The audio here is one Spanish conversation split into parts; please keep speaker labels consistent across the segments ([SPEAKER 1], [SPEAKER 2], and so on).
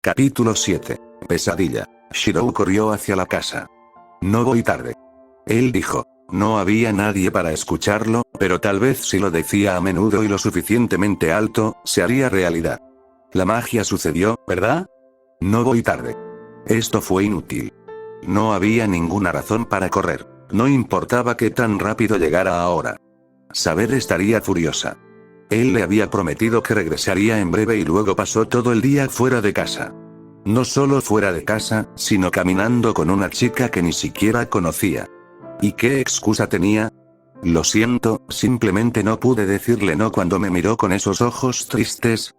[SPEAKER 1] Capítulo 7. Pesadilla. Shirou corrió hacia la casa. No voy tarde. Él dijo. No había nadie para escucharlo, pero tal vez si lo decía a menudo y lo suficientemente alto, se haría realidad. La magia sucedió, ¿verdad? No voy tarde. Esto fue inútil. No había ninguna razón para correr. No importaba qué tan rápido llegara ahora. Saber estaría furiosa. Él le había prometido que regresaría en breve y luego pasó todo el día fuera de casa. No solo fuera de casa, sino caminando con una chica que ni siquiera conocía. ¿Y qué excusa tenía? Lo siento, simplemente no pude decirle no cuando me miró con esos ojos tristes.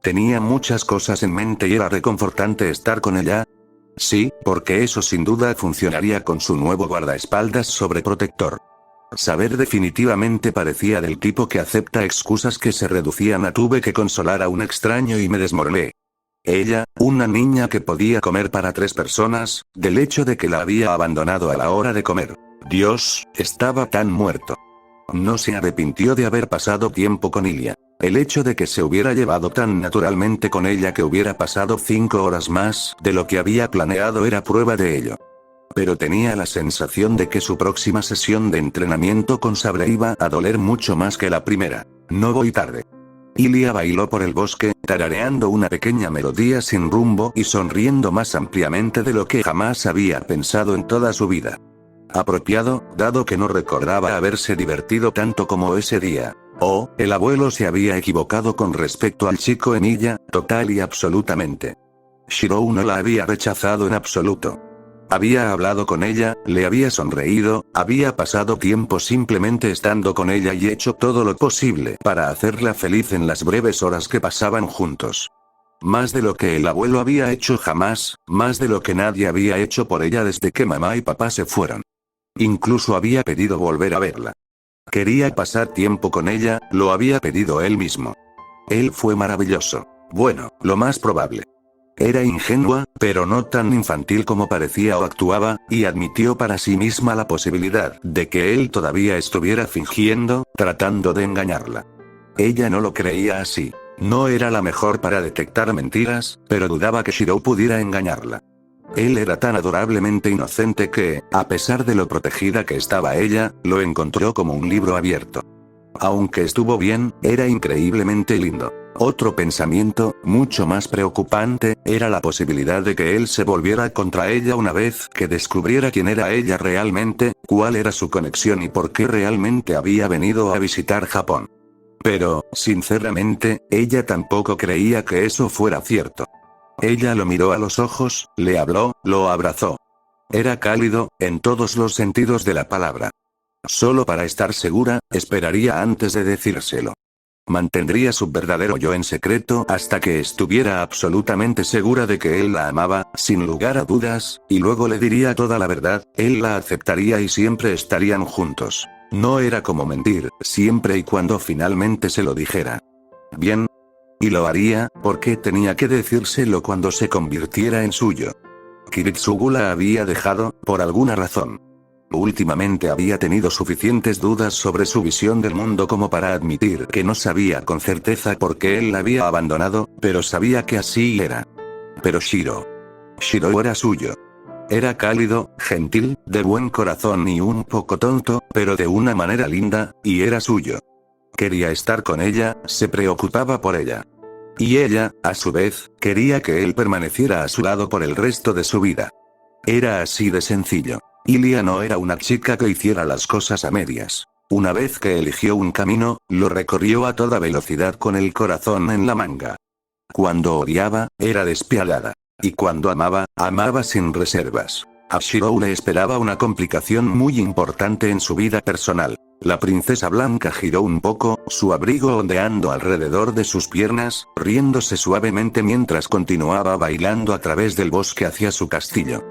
[SPEAKER 1] Tenía muchas cosas en mente y era reconfortante estar con ella. Sí, porque eso sin duda funcionaría con su nuevo guardaespaldas sobreprotector. Saber definitivamente parecía del tipo que acepta excusas que se reducían a tuve que consolar a un extraño y me desmoroné. Ella, una niña que podía comer para 3 personas, del hecho de que la había abandonado a la hora de comer. Dios, estaba tan muerto. No se arrepintió de haber pasado tiempo con Ilia. El hecho de que se hubiera llevado tan naturalmente con ella que hubiera pasado 5 horas más de lo que había planeado era prueba de ello. Pero tenía la sensación de que su próxima sesión de entrenamiento con Sabre iba a doler mucho más que la primera. No voy tarde. Ilia bailó por el bosque, tarareando una pequeña melodía sin rumbo y sonriendo más ampliamente de lo que jamás había pensado en toda su vida. Apropiado, dado que no recordaba haberse divertido tanto como ese día. Oh, el abuelo se había equivocado con respecto al chico en ella, total y absolutamente. Shirou no la había rechazado en absoluto. Había hablado con ella, le había sonreído, había pasado tiempo simplemente estando con ella y hecho todo lo posible para hacerla feliz en las breves horas que pasaban juntos. Más de lo que el abuelo había hecho jamás, más de lo que nadie había hecho por ella desde que mamá y papá se fueron. Incluso había pedido volver a verla. Quería pasar tiempo con ella, lo había pedido él mismo. Él fue maravilloso. Bueno, lo más probable. Era ingenua, pero no tan infantil como parecía o actuaba, y admitió para sí misma la posibilidad de que él todavía estuviera fingiendo, tratando de engañarla. Ella no lo creía así. No era la mejor para detectar mentiras, pero dudaba que Shirou pudiera engañarla. Él era tan adorablemente inocente que, a pesar de lo protegida que estaba ella, lo encontró como un libro abierto. Aunque estuvo bien, era increíblemente lindo. Otro pensamiento, mucho más preocupante, era la posibilidad de que él se volviera contra ella una vez que descubriera quién era ella realmente, cuál era su conexión y por qué realmente había venido a visitar Japón. Pero, sinceramente, ella tampoco creía que eso fuera cierto. Ella lo miró a los ojos, le habló, lo abrazó. Era cálido, en todos los sentidos de la palabra. Solo para estar segura, esperaría antes de decírselo. Mantendría su verdadero yo en secreto hasta que estuviera absolutamente segura de que él la amaba, sin lugar a dudas, y luego le diría toda la verdad, él la aceptaría y siempre estarían juntos. No era como mentir, siempre y cuando finalmente se lo dijera. Bien. Y lo haría, porque tenía que decírselo cuando se convirtiera en suyo. Kiritsugu la había dejado, por alguna razón. Últimamente había tenido suficientes dudas sobre su visión del mundo como para admitir que no sabía con certeza por qué él la había abandonado, pero sabía que así era. Pero Shirou era suyo. Era cálido, gentil, de buen corazón y un poco tonto, pero de una manera linda, y era suyo. Quería estar con ella, se preocupaba por ella. Y ella, a su vez, quería que él permaneciera a su lado por el resto de su vida. Era así de sencillo. Ilia no era una chica que hiciera las cosas a medias. Una vez que eligió un camino, lo recorrió a toda velocidad con el corazón en la manga. Cuando odiaba, era despiadada. Y cuando amaba, amaba sin reservas. A Shirou le esperaba una complicación muy importante en su vida personal. La princesa blanca giró un poco, su abrigo ondeando alrededor de sus piernas, riéndose suavemente mientras continuaba bailando a través del bosque hacia su castillo.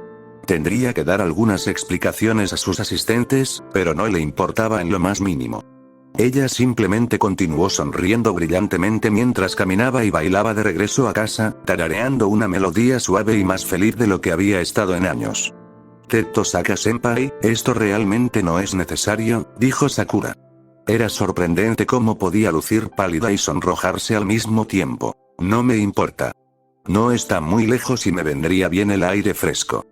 [SPEAKER 1] Tendría que dar algunas explicaciones a sus asistentes, pero no le importaba en lo más mínimo. Ella simplemente continuó sonriendo brillantemente mientras caminaba y bailaba de regreso a casa, tarareando una melodía suave y más feliz de lo que había estado en años. Tetosaka-senpai, esto realmente no es necesario, dijo Sakura. Era sorprendente cómo podía lucir pálida y sonrojarse al mismo tiempo. No me importa. No está muy lejos y me vendría bien el aire fresco.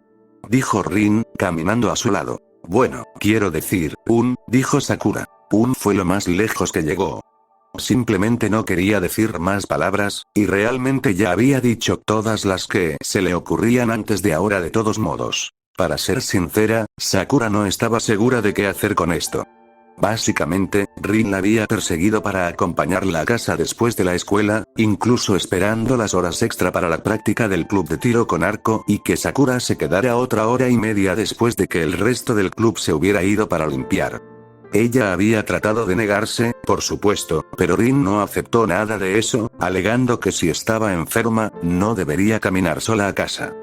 [SPEAKER 1] Dijo Rin, caminando a su lado. Bueno, quiero decir, dijo Sakura. Fue lo más lejos que llegó. Simplemente no quería decir más palabras, y realmente ya había dicho todas las que se le ocurrían antes de ahora de todos modos. Para ser sincera, Sakura no estaba segura de qué hacer con esto. Básicamente, Rin la había perseguido para acompañarla a casa después de la escuela, incluso esperando las horas extra para la práctica del club de tiro con arco y que Sakura se quedara otra hora y media después de que el resto del club se hubiera ido para limpiar. Ella había tratado de negarse, por supuesto, pero Rin no aceptó nada de eso, alegando que si estaba enferma, no debería caminar sola a casa.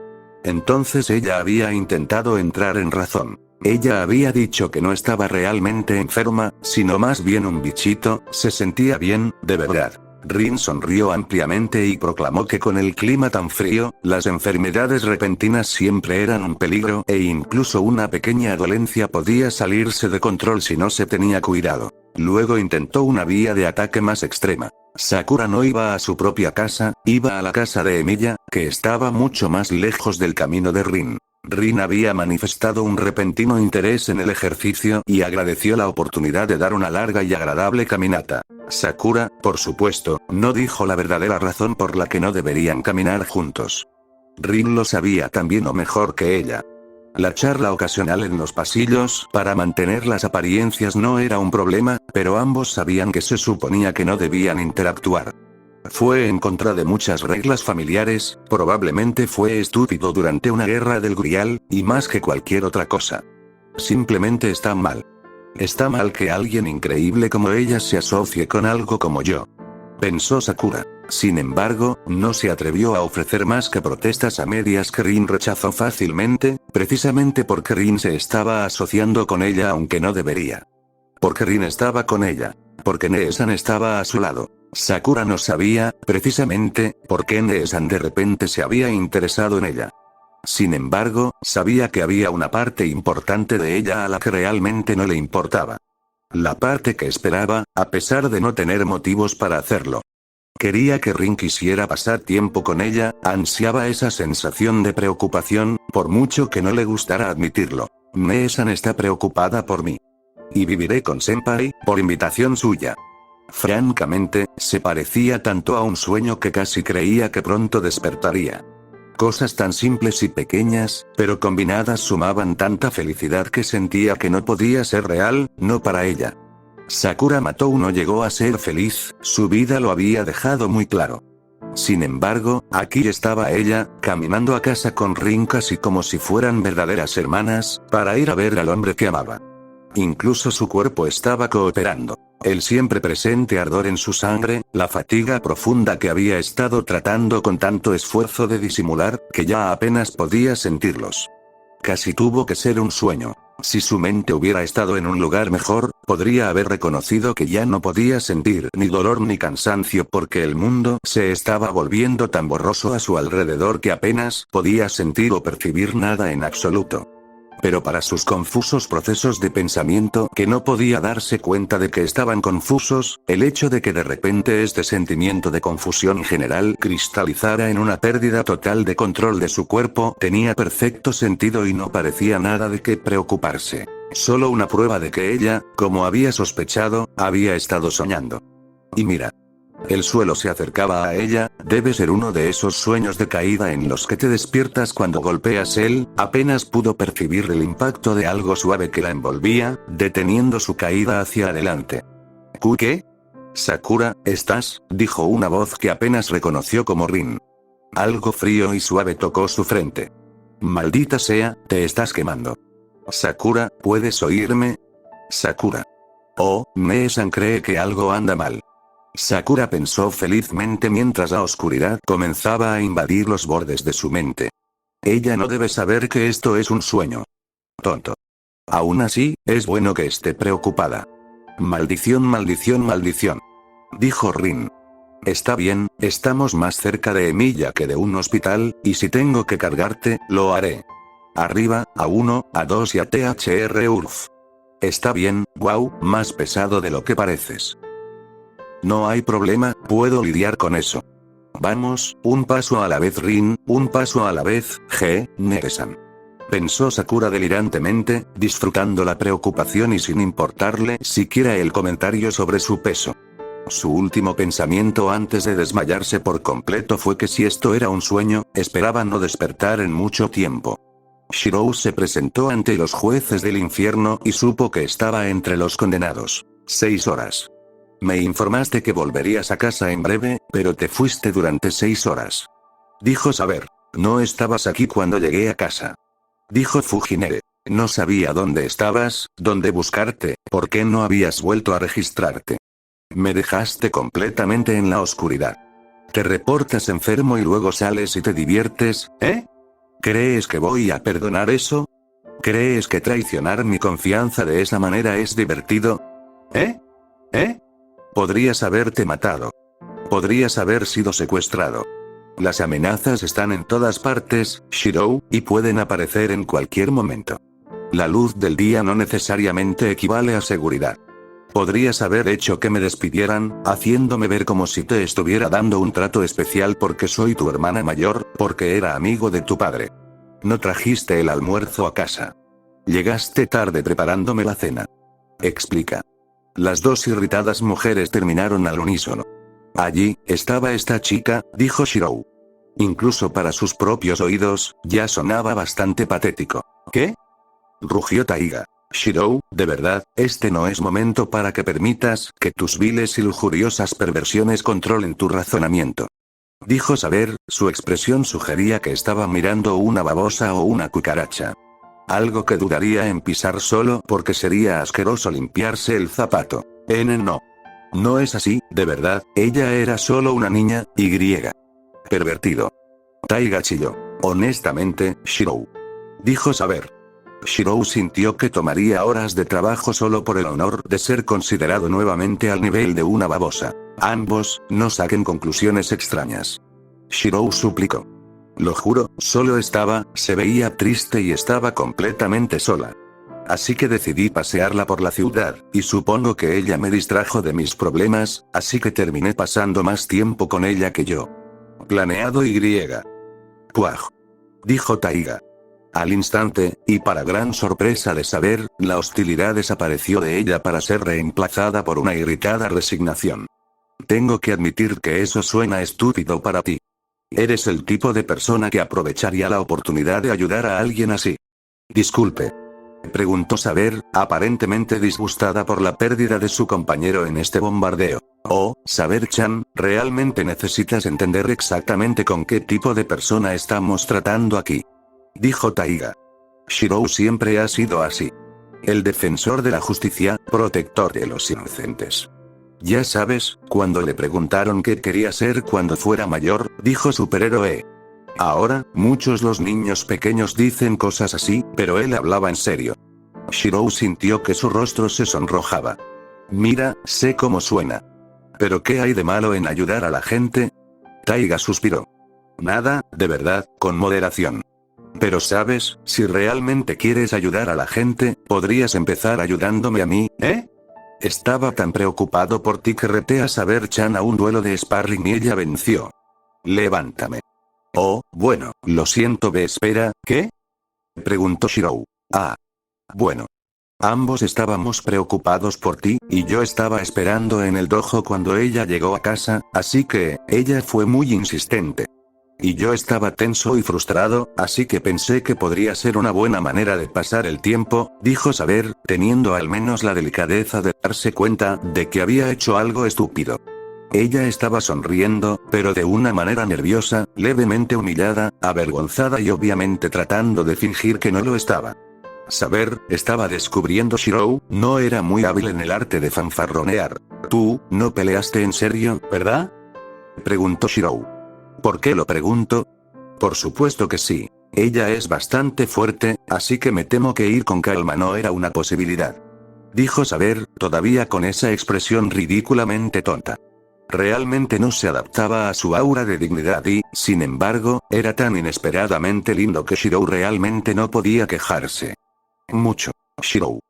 [SPEAKER 1] Entonces ella había intentado entrar en razón. Ella había dicho que no estaba realmente enferma, sino más bien un bichito, se sentía bien, de verdad. Rin sonrió ampliamente y proclamó que con el clima tan frío, las enfermedades repentinas siempre eran un peligro e incluso una pequeña dolencia podía salirse de control si no se tenía cuidado. Luego intentó una vía de ataque más extrema. Sakura no iba a su propia casa, iba a la casa de Emilia, que estaba mucho más lejos del camino de Rin. Rin había manifestado un repentino interés en el ejercicio y agradeció la oportunidad de dar una larga y agradable caminata. Sakura, por supuesto, no dijo la verdadera razón por la que no deberían caminar juntos. Rin lo sabía tan bien o mejor que ella. La charla ocasional en los pasillos para mantener las apariencias no era un problema, pero ambos sabían que se suponía que no debían interactuar. Fue en contra de muchas reglas familiares, probablemente fue estúpido durante una guerra del Grial, y más que cualquier otra cosa. Simplemente está mal. Está mal que alguien increíble como ella se asocie con algo como yo. Pensó Sakura. Sin embargo, no se atrevió a ofrecer más que protestas a medias que Rin rechazó fácilmente, precisamente porque Rin se estaba asociando con ella aunque no debería. Porque Rin estaba con ella. Porque Neesan estaba a su lado. Sakura no sabía, precisamente, por qué Neesan de repente se había interesado en ella. Sin embargo, sabía que había una parte importante de ella a la que realmente no le importaba. La parte que esperaba, a pesar de no tener motivos para hacerlo. Quería que Rin quisiera pasar tiempo con ella, ansiaba esa sensación de preocupación, por mucho que no le gustara admitirlo. Neesan está preocupada por mí. Y viviré con Senpai, por invitación suya. Francamente, se parecía tanto a un sueño que casi creía que pronto despertaría. Cosas tan simples y pequeñas, pero combinadas sumaban tanta felicidad que sentía que no podía ser real, no para ella. Sakura Matou no llegó a ser feliz, su vida lo había dejado muy claro. Sin embargo, aquí estaba ella, caminando a casa con Rin casi como si fueran verdaderas hermanas, para ir a ver al hombre que amaba. Incluso su cuerpo estaba cooperando. El siempre presente ardor en su sangre, la fatiga profunda que había estado tratando con tanto esfuerzo de disimular, que ya apenas podía sentirlos. Casi tuvo que ser un sueño. Si su mente hubiera estado en un lugar mejor, podría haber reconocido que ya no podía sentir ni dolor ni cansancio porque el mundo se estaba volviendo tan borroso a su alrededor que apenas podía sentir o percibir nada en absoluto. Pero para sus confusos procesos de pensamiento que no podía darse cuenta de que estaban confusos, el hecho de que de repente este sentimiento de confusión general cristalizara en una pérdida total de control de su cuerpo tenía perfecto sentido y no parecía nada de qué preocuparse. Solo una prueba de que ella, como había sospechado, había estado soñando. Y mira. El suelo se acercaba a ella, debe ser uno de esos sueños de caída en los que te despiertas cuando golpeas él, apenas pudo percibir el impacto de algo suave que la envolvía, deteniendo su caída hacia adelante. ¿Qué? Sakura, ¿estás? Dijo una voz que apenas reconoció como Rin. Algo frío y suave tocó su frente. Maldita sea, te estás quemando. Sakura, ¿puedes oírme? Sakura. Oh, Neesan cree que algo anda mal. Sakura pensó felizmente mientras la oscuridad comenzaba a invadir los bordes de su mente. Ella no debe saber que esto es un sueño. Tonto. Aún así, es bueno que esté preocupada. Maldición, maldición, maldición. Dijo Rin. Está bien, estamos más cerca de Emilia que de un hospital, y si tengo que cargarte, lo haré. Arriba, a 1, a 2 y a THR URF. Está bien, wow, más pesado de lo que pareces. No hay problema, puedo lidiar con eso. Vamos, un paso a la vez Rin, un paso a la vez, Nere-san. Pensó Sakura delirantemente, disfrutando la preocupación y sin importarle siquiera el comentario sobre su peso. Su último pensamiento antes de desmayarse por completo fue que si esto era un sueño, esperaba no despertar en mucho tiempo. Shirou se presentó ante los jueces del infierno y supo que estaba entre los condenados. 6 horas. Me informaste que volverías a casa en breve, pero te fuiste durante 6 horas. Dijo saber. No estabas aquí cuando llegué a casa. Dijo Fujinere. No sabía dónde estabas, dónde buscarte, por qué no habías vuelto a registrarte. Me dejaste completamente en la oscuridad. Te reportas enfermo y luego sales y te diviertes, ¿eh? ¿Crees que voy a perdonar eso? ¿Crees que traicionar mi confianza de esa manera es divertido? ¿Eh? Podrías haberte matado. Podrías haber sido secuestrado. Las amenazas están en todas partes, Shirou, y pueden aparecer en cualquier momento. La luz del día no necesariamente equivale a seguridad. Podrías haber hecho que me despidieran, haciéndome ver como si te estuviera dando un trato especial porque soy tu hermana mayor, porque era amigo de tu padre. No trajiste el almuerzo a casa. Llegaste tarde preparándome la cena. Explica. Las dos irritadas mujeres terminaron al unísono. Allí, estaba esta chica, dijo Shirou. Incluso para sus propios oídos, ya sonaba bastante patético. ¿Qué? Rugió Taiga. Shirou, de verdad, este no es momento para que permitas que tus viles y lujuriosas perversiones controlen tu razonamiento. Dijo saber, su expresión sugería que estaba mirando una babosa o una cucaracha. Algo que dudaría en pisar solo porque sería asqueroso limpiarse el zapato. No. No es así, de verdad, ella era solo una niña, pervertido. Taiga chilló. Honestamente, Shirou. Dijo saber. Shirou sintió que tomaría horas de trabajo solo por el honor de ser considerado nuevamente al nivel de una babosa. Ambos, no saquen conclusiones extrañas. Shirou suplicó. Lo juro, se veía triste y estaba completamente sola. Así que decidí pasearla por la ciudad, y supongo que ella me distrajo de mis problemas, así que terminé pasando más tiempo con ella que yo. Planeado Puaj. Dijo Taiga. Al instante, y para gran sorpresa de saber, la hostilidad desapareció de ella para ser reemplazada por una irritada resignación. Tengo que admitir que eso suena estúpido para ti. Eres el tipo de persona que aprovecharía la oportunidad de ayudar a alguien así. Disculpe. Preguntó saber, aparentemente disgustada por la pérdida de su compañero en este bombardeo. Oh, Saber-chan, realmente necesitas entender exactamente con qué tipo de persona estamos tratando aquí. Dijo Taiga. Shirou siempre ha sido así. El defensor de la justicia, protector de los inocentes. Ya sabes, cuando le preguntaron qué quería ser cuando fuera mayor, dijo superhéroe. Ahora, muchos los niños pequeños dicen cosas así, pero él hablaba en serio. Shirou sintió que su rostro se sonrojaba. Mira, sé cómo suena. ¿Pero qué hay de malo en ayudar a la gente? Taiga suspiró. Nada, de verdad, con moderación. Pero sabes, si realmente quieres ayudar a la gente, podrías empezar ayudándome a mí, ¿eh? Estaba tan preocupado por ti que reté a Saber-chan a un duelo de sparring y ella venció. Levántame. Oh, bueno, lo siento, espera, ¿qué? Preguntó Shirou. Ah. Bueno. Ambos estábamos preocupados por ti, y yo estaba esperando en el dojo cuando ella llegó a casa, así que, ella fue muy insistente. Y yo estaba tenso y frustrado, así que pensé que podría ser una buena manera de pasar el tiempo, dijo saber, teniendo al menos la delicadeza de darse cuenta de que había hecho algo estúpido. Ella estaba sonriendo, pero de una manera nerviosa, levemente humillada, avergonzada y obviamente tratando de fingir que no lo estaba. Saber, estaba descubriendo Shirou, no era muy hábil en el arte de fanfarronear. ¿Tú, no peleaste en serio, verdad? Preguntó Shirou. ¿Por qué lo pregunto? Por supuesto que sí. Ella es bastante fuerte, así que me temo que ir con calma no era una posibilidad. Dijo saber, todavía con esa expresión ridículamente tonta. Realmente no se adaptaba a su aura de dignidad y, sin embargo, era tan inesperadamente lindo que Shirou realmente no podía quejarse. Mucho. Shirou.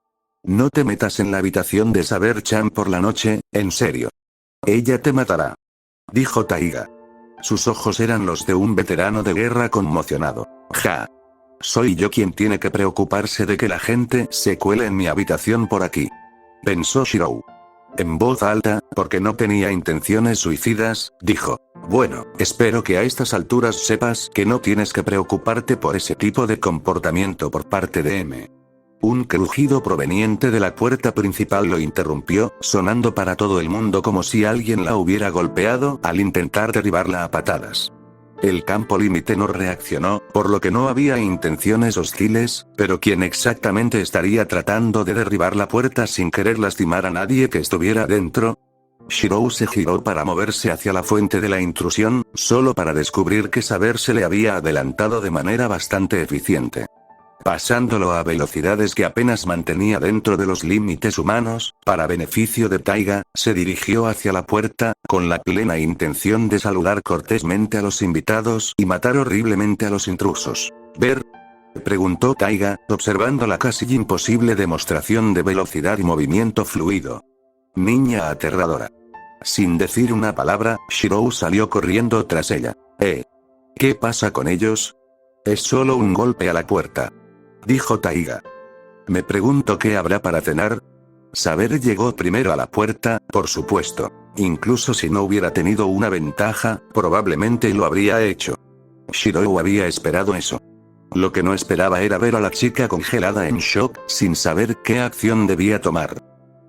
[SPEAKER 1] No te metas en la habitación de Saber-chan por la noche, en serio. Ella te matará. Dijo Taiga. Sus ojos eran los de un veterano de guerra conmocionado. Ja. Soy yo quien tiene que preocuparse de que la gente se cuele en mi habitación por aquí. Pensó Shirou. En voz alta, porque no tenía intenciones suicidas, dijo. Bueno, espero que a estas alturas sepas que no tienes que preocuparte por ese tipo de comportamiento por parte de M. Un crujido proveniente de la puerta principal lo interrumpió, sonando para todo el mundo como si alguien la hubiera golpeado al intentar derribarla a patadas. El campo límite no reaccionó, por lo que no había intenciones hostiles, pero ¿quién exactamente estaría tratando de derribar la puerta sin querer lastimar a nadie que estuviera dentro? Shirou se giró para moverse hacia la fuente de la intrusión, solo para descubrir que Saber se le había adelantado de manera bastante eficiente. Pasándolo a velocidades que apenas mantenía dentro de los límites humanos, para beneficio de Taiga, se dirigió hacia la puerta, con la plena intención de saludar cortésmente a los invitados y matar horriblemente a los intrusos. ¿Ver? Preguntó Taiga, observando la casi imposible demostración de velocidad y movimiento fluido. Niña aterradora. Sin decir una palabra, Shirou salió corriendo tras ella. ¿Qué pasa con ellos? Es solo un golpe a la puerta, dijo Taiga. Me pregunto qué habrá para cenar. Saber llegó primero a la puerta, por supuesto. Incluso si no hubiera tenido una ventaja, probablemente lo habría hecho. Shirou había esperado eso. Lo que no esperaba era ver a la chica congelada en shock, sin saber qué acción debía tomar.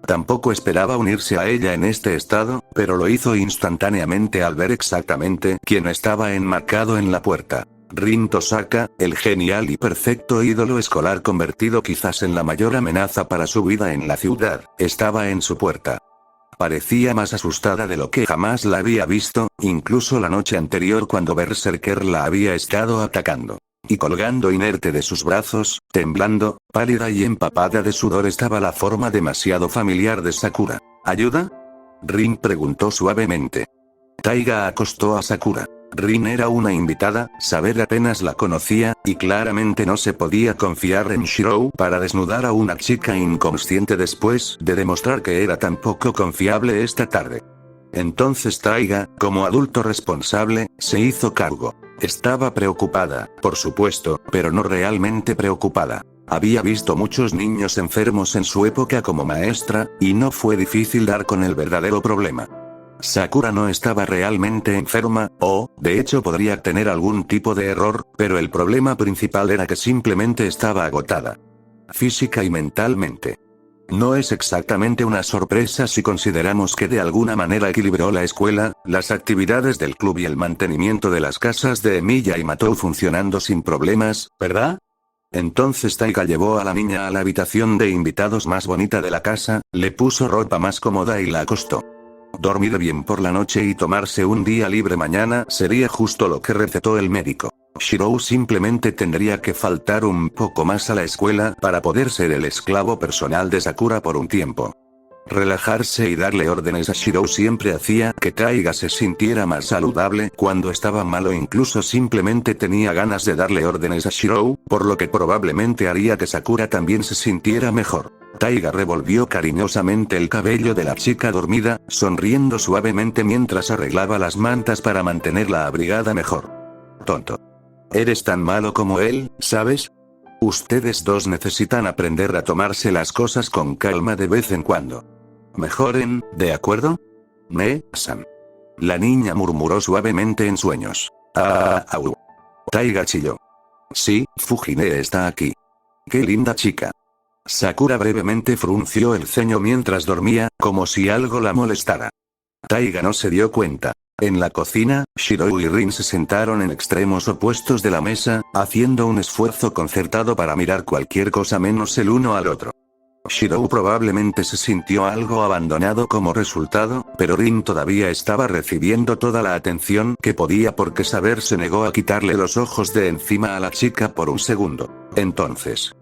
[SPEAKER 1] Tampoco esperaba unirse a ella en este estado, pero lo hizo instantáneamente al ver exactamente quién estaba enmarcado en la puerta. Rin Tosaka, el genial y perfecto ídolo escolar convertido quizás en la mayor amenaza para su vida en la ciudad, estaba en su puerta. Parecía más asustada de lo que jamás la había visto, incluso la noche anterior cuando Berserker la había estado atacando. Y colgando inerte de sus brazos, temblando, pálida y empapada de sudor estaba la forma demasiado familiar de Sakura. ¿Ayuda? Rin preguntó suavemente. Taiga acostó a Sakura. Rin era una invitada, Saber apenas la conocía, y claramente no se podía confiar en Shirou para desnudar a una chica inconsciente después de demostrar que era tan poco confiable esta tarde. Entonces Taiga, como adulto responsable, se hizo cargo. Estaba preocupada, por supuesto, pero no realmente preocupada. Había visto muchos niños enfermos en su época como maestra, y no fue difícil dar con el verdadero problema. Sakura no estaba realmente enferma, o, de hecho podría tener algún tipo de error, pero el problema principal era que simplemente estaba agotada. Física y mentalmente. No es exactamente una sorpresa si consideramos que de alguna manera equilibró la escuela, las actividades del club y el mantenimiento de las casas de Emilia y Matou funcionando sin problemas, ¿verdad? Entonces Taiga llevó a la niña a la habitación de invitados más bonita de la casa, le puso ropa más cómoda y la acostó. Dormir bien por la noche y tomarse un día libre mañana sería justo lo que recetó el médico. Shirou simplemente tendría que faltar un poco más a la escuela para poder ser el esclavo personal de Sakura por un tiempo. Relajarse y darle órdenes a Shirou siempre hacía que Taiga se sintiera más saludable cuando estaba mal o incluso simplemente tenía ganas de darle órdenes a Shirou, por lo que probablemente haría que Sakura también se sintiera mejor. Taiga revolvió cariñosamente el cabello de la chica dormida, sonriendo suavemente mientras arreglaba las mantas para mantenerla abrigada mejor. Tonto. Eres tan malo como él, ¿sabes? Ustedes dos necesitan aprender a tomarse las cosas con calma de vez en cuando. Mejoren, ¿de acuerdo? ¿Me-san? La niña murmuró suavemente en sueños. Au. Taiga chilló. Sí, Fujine está aquí. Qué linda chica. Sakura brevemente frunció el ceño mientras dormía, como si algo la molestara. Taiga no se dio cuenta. En la cocina, Shirou y Rin se sentaron en extremos opuestos de la mesa, haciendo un esfuerzo concertado para mirar cualquier cosa menos el uno al otro. Shirou probablemente se sintió algo abandonado como resultado, pero Rin todavía estaba recibiendo toda la atención que podía porque Saber se negó a quitarle los ojos de encima a la chica por un segundo. Entonces.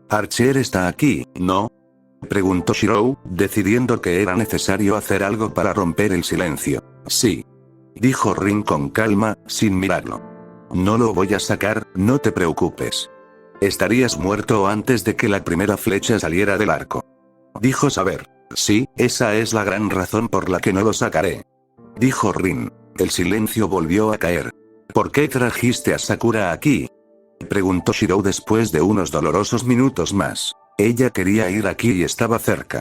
[SPEAKER 1] Archer está aquí, ¿no? Preguntó Shirou, decidiendo que era necesario hacer algo para romper el silencio. Sí. Dijo Rin con calma, sin mirarlo. No lo voy a sacar, no te preocupes. Estarías muerto antes de que la primera flecha saliera del arco. Dijo Saber. Sí, esa es la gran razón por la que no lo sacaré. Dijo Rin. El silencio volvió a caer. ¿Por qué trajiste a Sakura aquí? Preguntó Shirou después de unos dolorosos minutos más. Ella quería ir aquí y estaba cerca.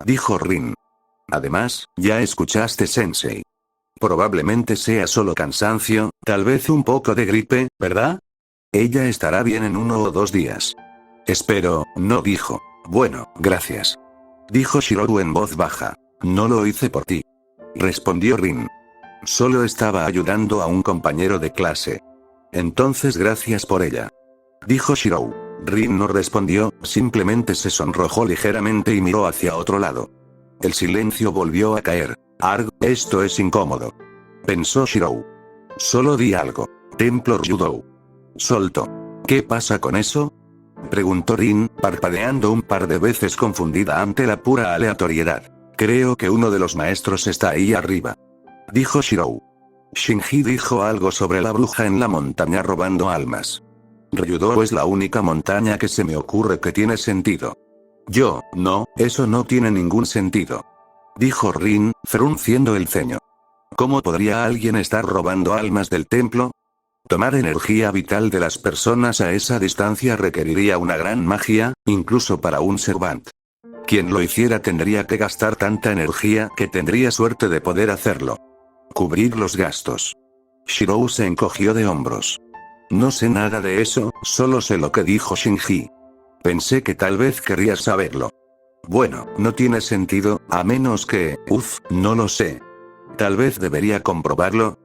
[SPEAKER 1] Dijo Rin. Además, ya escuchaste Sensei. Probablemente sea solo cansancio, tal vez un poco de gripe, ¿verdad? Ella estará bien en 1 o 2 días. Espero, no dijo. Bueno, gracias. Dijo Shirou en voz baja. No lo hice por ti. Respondió Rin. Solo estaba ayudando a un compañero de clase. Entonces gracias por ella. Dijo Shirou. Rin no respondió, simplemente se sonrojó ligeramente y miró hacia otro lado. El silencio volvió a caer. Arg, esto es incómodo. Pensó Shirou. Solo di algo. Templo Ryudou. Soltó. ¿Qué pasa con eso? Preguntó Rin, parpadeando un par de veces confundida ante la pura aleatoriedad. Creo que uno de los maestros está ahí arriba. Dijo Shirou. Shinji dijo algo sobre la bruja en la montaña robando almas. Ryudou es la única montaña que se me ocurre que tiene sentido. No, eso no tiene ningún sentido. Dijo Rin, frunciendo el ceño. ¿Cómo podría alguien estar robando almas del templo? Tomar energía vital de las personas a esa distancia requeriría una gran magia, incluso para un servant. Quien lo hiciera tendría que gastar tanta energía que tendría suerte de poder hacerlo. Cubrir los gastos. Shirou se encogió de hombros. No sé nada de eso, solo sé lo que dijo Shinji. Pensé que tal vez querías saberlo. Bueno, no tiene sentido, a menos que, no lo sé. Tal vez debería comprobarlo,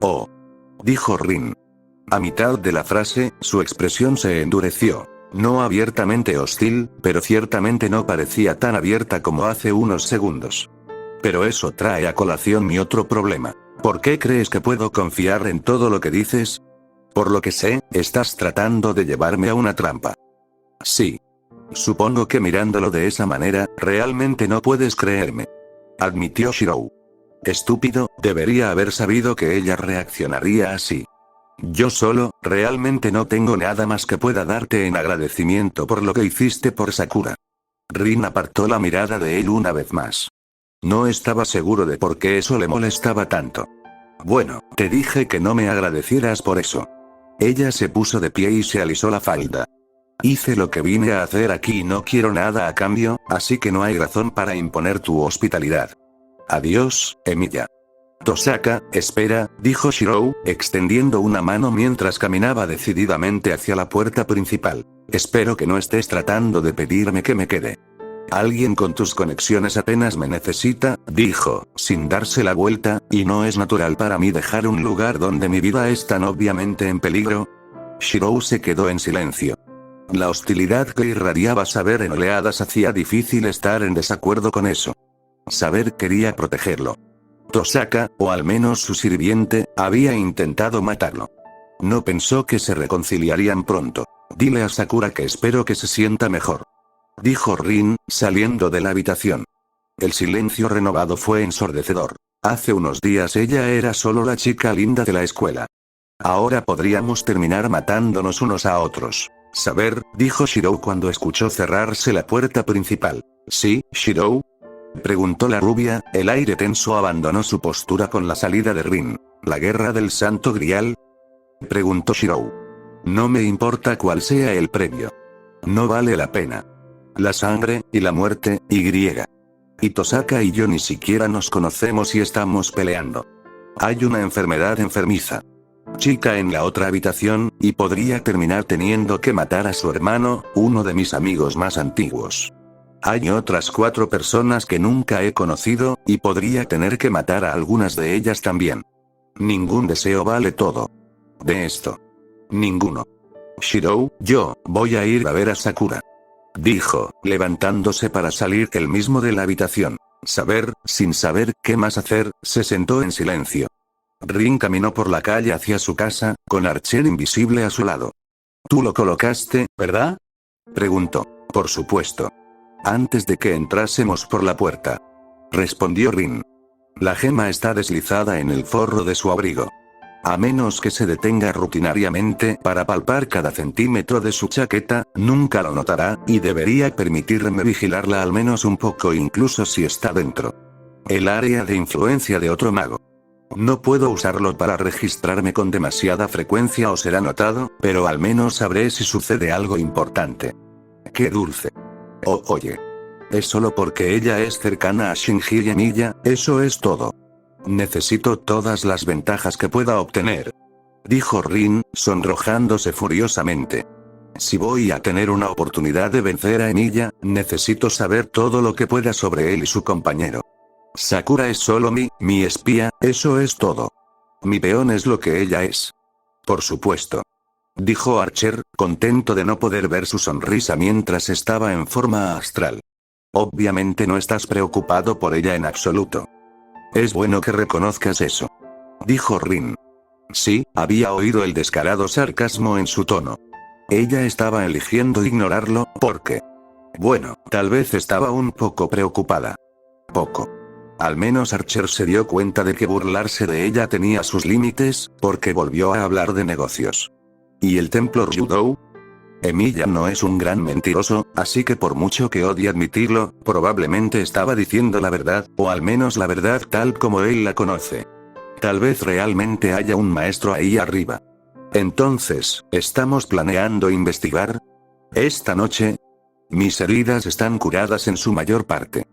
[SPEAKER 1] dijo Rin. A mitad de la frase, su expresión se endureció. No abiertamente hostil, pero ciertamente no parecía tan abierta como hace unos segundos. Pero eso trae a colación mi otro problema. ¿Por qué crees que puedo confiar en todo lo que dices? Por lo que sé, estás tratando de llevarme a una trampa. Sí. Supongo que mirándolo de esa manera, realmente no puedes creerme. Admitió Shirou. Estúpido, debería haber sabido que ella reaccionaría así. Yo realmente no tengo nada más que pueda darte en agradecimiento por lo que hiciste por Sakura. Rin apartó la mirada de él una vez más. No estaba seguro de por qué eso le molestaba tanto. Bueno, te dije que no me agradecieras por eso. Ella se puso de pie y se alisó la falda. Hice lo que vine a hacer aquí y no quiero nada a cambio, así que no hay razón para imponer tu hospitalidad. Adiós, Emilia. Tosaka, espera, dijo Shirou, extendiendo una mano mientras caminaba decididamente hacia la puerta principal. Espero que no estés tratando de pedirme que me quede. Alguien con tus conexiones apenas me necesita, dijo, sin darse la vuelta, y no es natural para mí dejar un lugar donde mi vida es tan obviamente en peligro. Shirou se quedó en silencio. La hostilidad que irradiaba Saber en oleadas hacía difícil estar en desacuerdo con eso. Saber quería protegerlo. Tosaka, o al menos su sirviente, había intentado matarlo. No pensó que se reconciliarían pronto. Dile a Sakura que espero que se sienta mejor. Dijo Rin, saliendo de la habitación. El silencio renovado fue ensordecedor. Hace unos días ella era solo la chica linda de la escuela. Ahora podríamos terminar matándonos unos a otros. Saber, dijo Shirou cuando escuchó cerrarse la puerta principal. ¿Sí, Shirou? Preguntó la rubia, el aire tenso abandonó su postura con la salida de Rin. ¿La guerra del Santo Grial? Preguntó Shirou. No me importa cuál sea el premio. No vale la pena. La sangre, y la muerte, y Tosaka y yo ni siquiera nos conocemos y estamos peleando. Hay una enfermedad enfermiza. Chica en la otra habitación, y podría terminar teniendo que matar a su hermano, uno de mis amigos más antiguos. Hay otras 4 personas que nunca he conocido, y podría tener que matar a algunas de ellas también. Ningún deseo vale todo. De esto. Ninguno. Shirou, yo, voy a ir a ver a Sakura. Dijo, levantándose para salir él mismo de la habitación. Saber, sin saber qué más hacer, se sentó en silencio. Rin caminó por la calle hacia su casa, con Archer invisible a su lado. ¿Tú lo colocaste, verdad? Preguntó. Por supuesto. Antes de que entrásemos por la puerta. Respondió Rin. La gema está deslizada en el forro de su abrigo. A menos que se detenga rutinariamente para palpar cada centímetro de su chaqueta, nunca lo notará, y debería permitirme vigilarla al menos un poco incluso si está dentro. El área de influencia de otro mago. No puedo usarlo para registrarme con demasiada frecuencia o será notado, pero al menos sabré si sucede algo importante. ¡Qué dulce! Oh, oye. Es solo porque ella es cercana a Shinji y Emilia, eso es todo. Necesito todas las ventajas que pueda obtener. Dijo Rin, sonrojándose furiosamente. Si voy a tener una oportunidad de vencer a Emilia, necesito saber todo lo que pueda sobre él y su compañero. Sakura es solo mi espía, eso es todo. Mi peón es lo que ella es. Por supuesto. Dijo Archer, contento de no poder ver su sonrisa mientras estaba en forma astral. Obviamente no estás preocupado por ella en absoluto. Es bueno que reconozcas eso. Dijo Rin. Sí, había oído el descarado sarcasmo en su tono. Ella estaba eligiendo ignorarlo, porque... Bueno, tal vez estaba un poco preocupada. Poco. Al menos Archer se dio cuenta de que burlarse de ella tenía sus límites, porque volvió a hablar de negocios. ¿Y el templo Ryudou? Emilia no es un gran mentiroso, así que por mucho que odie admitirlo, probablemente estaba diciendo la verdad, o al menos la verdad tal como él la conoce. Tal vez realmente haya un maestro ahí arriba. Entonces, ¿estamos planeando investigar? Esta noche, mis heridas están curadas en su mayor parte.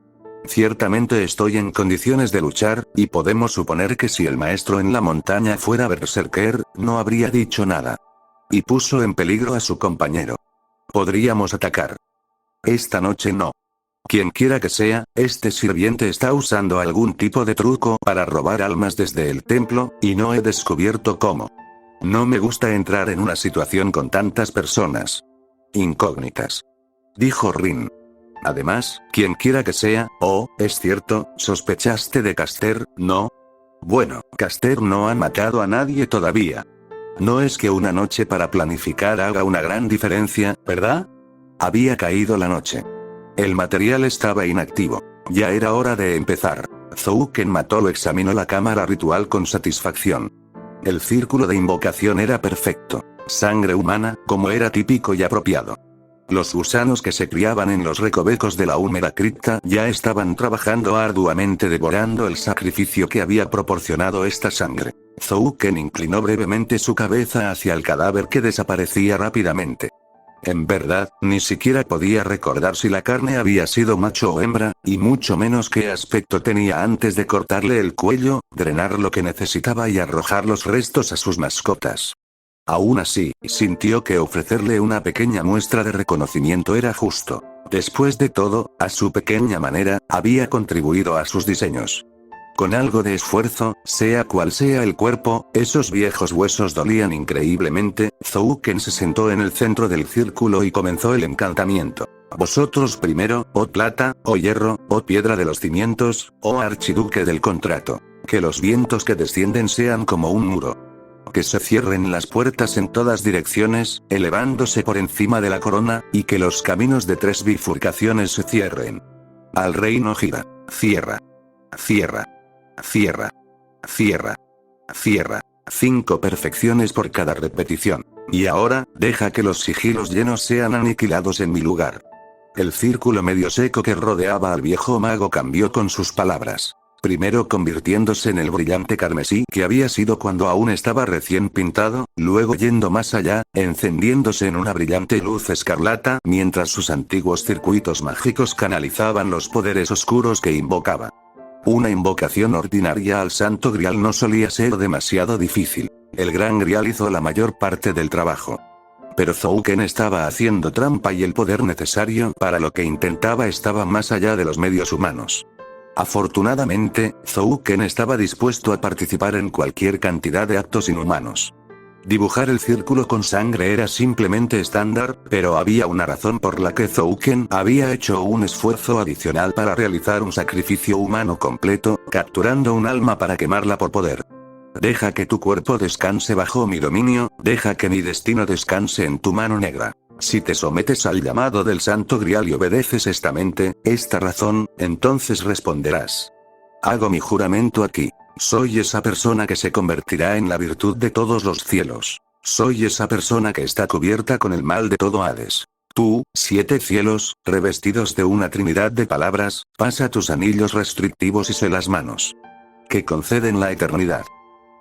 [SPEAKER 1] Ciertamente estoy en condiciones de luchar, y podemos suponer que si el maestro en la montaña fuera berserker, no habría dicho nada. Y puso en peligro a su compañero. Podríamos atacar. Esta noche no. Quien quiera que sea, este sirviente está usando algún tipo de truco para robar almas desde el templo, y no he descubierto cómo. No me gusta entrar en una situación con tantas personas incógnitas. Dijo Rin. Además, quien quiera que sea, es cierto, sospechaste de Caster, ¿no? Bueno, Caster no ha matado a nadie todavía. No es que una noche para planificar haga una gran diferencia, ¿verdad? Había caído la noche. El material estaba inactivo. Ya era hora de empezar. Zouken Matolo examinó la cámara ritual con satisfacción. El círculo de invocación era perfecto. Sangre humana, como era típico y apropiado. Los gusanos que se criaban en los recovecos de la húmeda cripta ya estaban trabajando arduamente devorando el sacrificio que había proporcionado esta sangre. Zouken inclinó brevemente su cabeza hacia el cadáver que desaparecía rápidamente. En verdad, ni siquiera podía recordar si la carne había sido macho o hembra, y mucho menos qué aspecto tenía antes de cortarle el cuello, drenar lo que necesitaba y arrojar los restos a sus mascotas. Aún así, sintió que ofrecerle una pequeña muestra de reconocimiento era justo. Después de todo, a su pequeña manera, había contribuido a sus diseños. Con algo de esfuerzo, sea cual sea el cuerpo, esos viejos huesos dolían increíblemente. Zouken se sentó en el centro del círculo y comenzó el encantamiento. Vosotros primero, oh plata, oh hierro, oh piedra de los cimientos, oh archiduque del contrato. Que los vientos que descienden sean como un muro. Que se cierren las puertas en todas direcciones, elevándose por encima de la corona, y que los caminos de tres bifurcaciones se cierren. Al reino gira. Cierra. Cierra. Cierra. Cierra. Cierra. 5 perfecciones por cada repetición. Y ahora, deja que los sigilos llenos sean aniquilados en mi lugar. El círculo medio seco que rodeaba al viejo mago cambió con sus palabras. Primero convirtiéndose en el brillante carmesí que había sido cuando aún estaba recién pintado, luego yendo más allá, encendiéndose en una brillante luz escarlata mientras sus antiguos circuitos mágicos canalizaban los poderes oscuros que invocaba. Una invocación ordinaria al Santo Grial no solía ser demasiado difícil. El Gran Grial hizo la mayor parte del trabajo. Pero Zouken estaba haciendo trampa y el poder necesario para lo que intentaba estaba más allá de los medios humanos. Afortunadamente, Zouken estaba dispuesto a participar en cualquier cantidad de actos inhumanos. Dibujar el círculo con sangre era simplemente estándar, pero había una razón por la que Zouken había hecho un esfuerzo adicional para realizar un sacrificio humano completo, capturando un alma para quemarla por poder. Deja que tu cuerpo descanse bajo mi dominio, deja que mi destino descanse en tu mano negra. Si te sometes al llamado del Santo Grial y obedeces esta mente, esta razón, entonces responderás. Hago mi juramento aquí. Soy esa persona que se convertirá en la virtud de todos los cielos. Soy esa persona que está cubierta con el mal de todo Hades. Tú, 7 cielos, revestidos de una trinidad de palabras, pasa tus anillos restrictivos y sé las manos. que conceden la eternidad.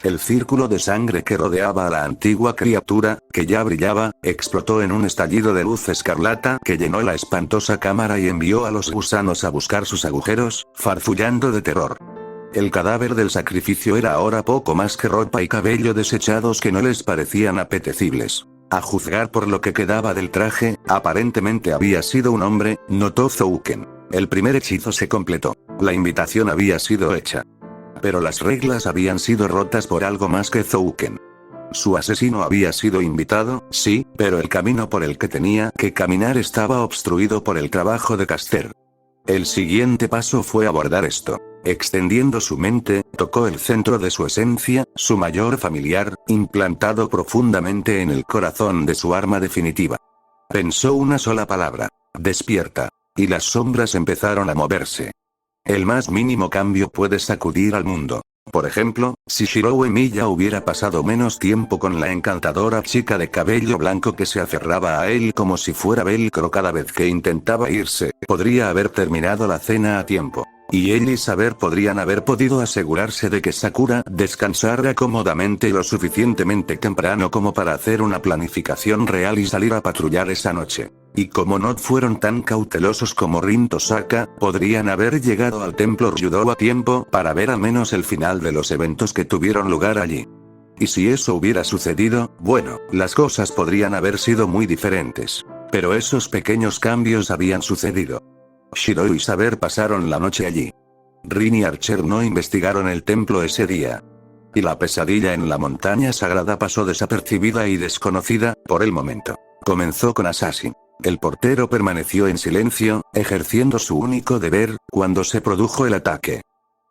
[SPEAKER 1] El círculo de sangre que rodeaba a la antigua criatura, que ya brillaba, explotó en un estallido de luz escarlata que llenó la espantosa cámara y envió a los gusanos a buscar sus agujeros, farfullando de terror. El cadáver del sacrificio era ahora poco más que ropa y cabello desechados que no les parecían apetecibles. A juzgar por lo que quedaba del traje, aparentemente había sido un hombre, notó Zouken. El primer hechizo se completó. La invitación había sido hecha. Pero las reglas habían sido rotas por algo más que Zouken. Su asesino había sido invitado, sí, pero el camino por el que tenía que caminar estaba obstruido por el trabajo de Caster. El siguiente paso fue abordar esto. Extendiendo su mente, tocó el centro de su esencia, su mayor familiar, implantado profundamente en el corazón de su arma definitiva. Pensó una sola palabra: despierta. Y las sombras empezaron a moverse. El más mínimo cambio puede sacudir al mundo. Por ejemplo, si Shirou Emiya hubiera pasado menos tiempo con la encantadora chica de cabello blanco que se aferraba a él como si fuera velcro cada vez que intentaba irse, podría haber terminado la cena a tiempo. Y él y Saber podrían haber podido asegurarse de que Sakura descansara cómodamente lo suficientemente temprano como para hacer una planificación real y salir a patrullar esa noche. Y como no fueron tan cautelosos como Rin Tosaka, podrían haber llegado al templo Ryudo a tiempo para ver al menos el final de los eventos que tuvieron lugar allí. Y si eso hubiera sucedido, bueno, las cosas podrían haber sido muy diferentes. Pero esos pequeños cambios habían sucedido. Shirou y Saber pasaron la noche allí. Rin y Archer no investigaron el templo ese día. Y la pesadilla en la montaña sagrada pasó desapercibida y desconocida, por el momento. Comenzó con Assassin. El portero permaneció en silencio, ejerciendo su único deber, cuando se produjo el ataque.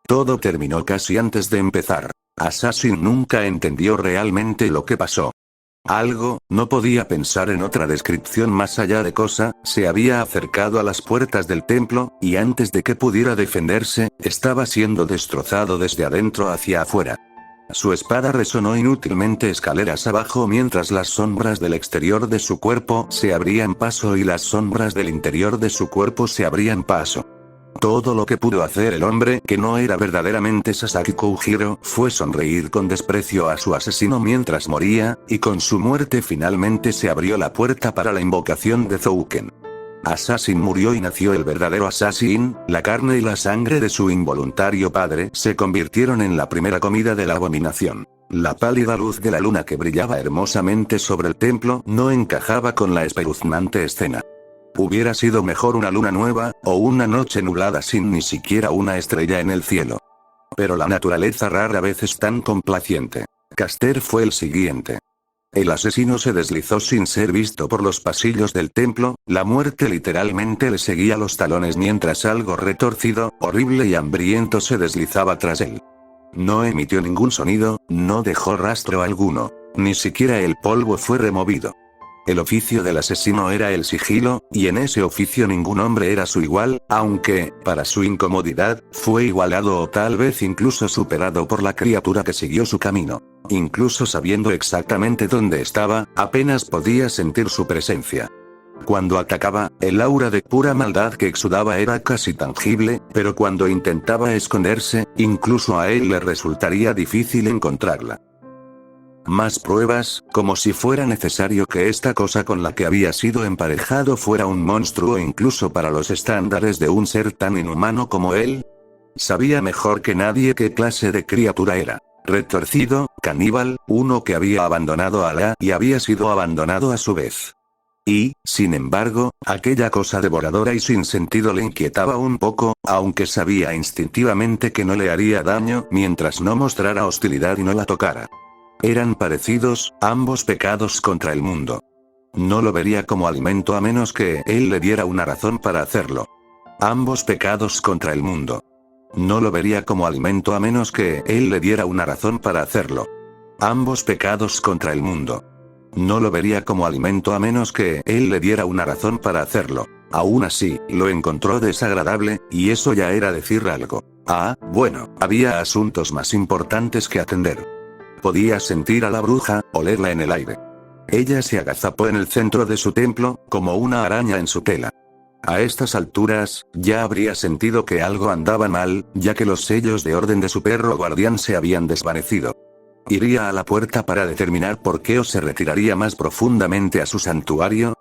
[SPEAKER 1] Todo terminó casi antes de empezar. Assassin nunca entendió realmente lo que pasó. Algo, no podía pensar en otra descripción más allá de cosa, se había acercado a las puertas del templo, y antes de que pudiera defenderse, estaba siendo destrozado desde adentro hacia afuera. Su espada resonó inútilmente escaleras abajo mientras las sombras del exterior de su cuerpo se abrían paso y las sombras del interior de su cuerpo se abrían paso. Todo lo que pudo hacer el hombre que no era verdaderamente Sasaki Koujiro fue sonreír con desprecio a su asesino mientras moría, y con su muerte finalmente se abrió la puerta para la invocación de Zouken. Assassin murió y nació el verdadero Assassin, la carne y la sangre de su involuntario padre se convirtieron en la primera comida de la abominación. La pálida luz de la luna que brillaba hermosamente sobre el templo no encajaba con la espeluznante escena. Hubiera sido mejor una luna nueva, o una noche nublada sin ni siquiera una estrella en el cielo. Pero la naturaleza rara vez es tan complaciente. Caster fue el siguiente. El asesino se deslizó sin ser visto por los pasillos del templo, la muerte literalmente le seguía los talones mientras algo retorcido, horrible y hambriento se deslizaba tras él. No emitió ningún sonido, no dejó rastro alguno, ni siquiera el polvo fue removido. El oficio del asesino era el sigilo, y en ese oficio ningún hombre era su igual, aunque, para su incomodidad, fue igualado o tal vez incluso superado por la criatura que siguió su camino. Incluso sabiendo exactamente dónde estaba, apenas podía sentir su presencia. Cuando atacaba, el aura de pura maldad que exudaba era casi tangible, pero cuando intentaba esconderse, incluso a él le resultaría difícil encontrarla. Más pruebas, como si fuera necesario que esta cosa con la que había sido emparejado fuera un monstruo incluso para los estándares de un ser tan inhumano como él. Sabía mejor que nadie qué clase de criatura era. Retorcido, caníbal, uno que había abandonado a La y había sido abandonado a su vez. Y, sin embargo, aquella cosa devoradora y sin sentido le inquietaba un poco, aunque sabía instintivamente que no le haría daño mientras no mostrara hostilidad y no la tocara. Eran parecidos, ambos pecados contra el mundo. No lo vería como alimento a menos que él le diera una razón para hacerlo. Ambos pecados contra el mundo. No lo vería como alimento a menos que él le diera una razón para hacerlo. Ambos pecados contra el mundo. No lo vería como alimento a menos que él le diera una razón para hacerlo. Aún así, lo encontró desagradable, y eso ya era decir algo. Ah, bueno, había asuntos más importantes que atender. Podía sentir a la bruja, olerla en el aire. Ella se agazapó en el centro de su templo, como una araña en su tela. A estas alturas, ya habría sentido que algo andaba mal, ya que los sellos de orden de su perro guardián se habían desvanecido. ¿Iría a la puerta para determinar por qué o se retiraría más profundamente a su santuario?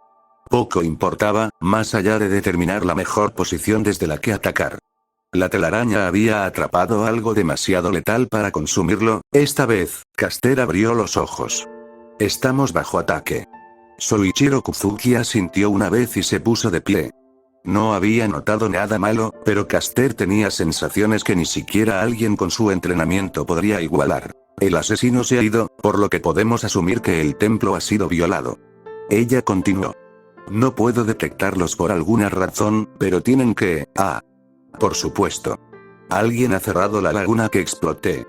[SPEAKER 1] Poco importaba, más allá de determinar la mejor posición desde la que atacar. La telaraña había atrapado algo demasiado letal para consumirlo. Esta vez, Caster abrió los ojos. Estamos bajo ataque. Soichiro Kuzuki asintió una vez y se puso de pie. No había notado nada malo, pero Caster tenía sensaciones que ni siquiera alguien con su entrenamiento podría igualar. El asesino se ha ido, por lo que podemos asumir que el templo ha sido violado. Ella continuó. No puedo detectarlos por alguna razón, pero tienen que... Por supuesto. Alguien ha cerrado la laguna que exploté.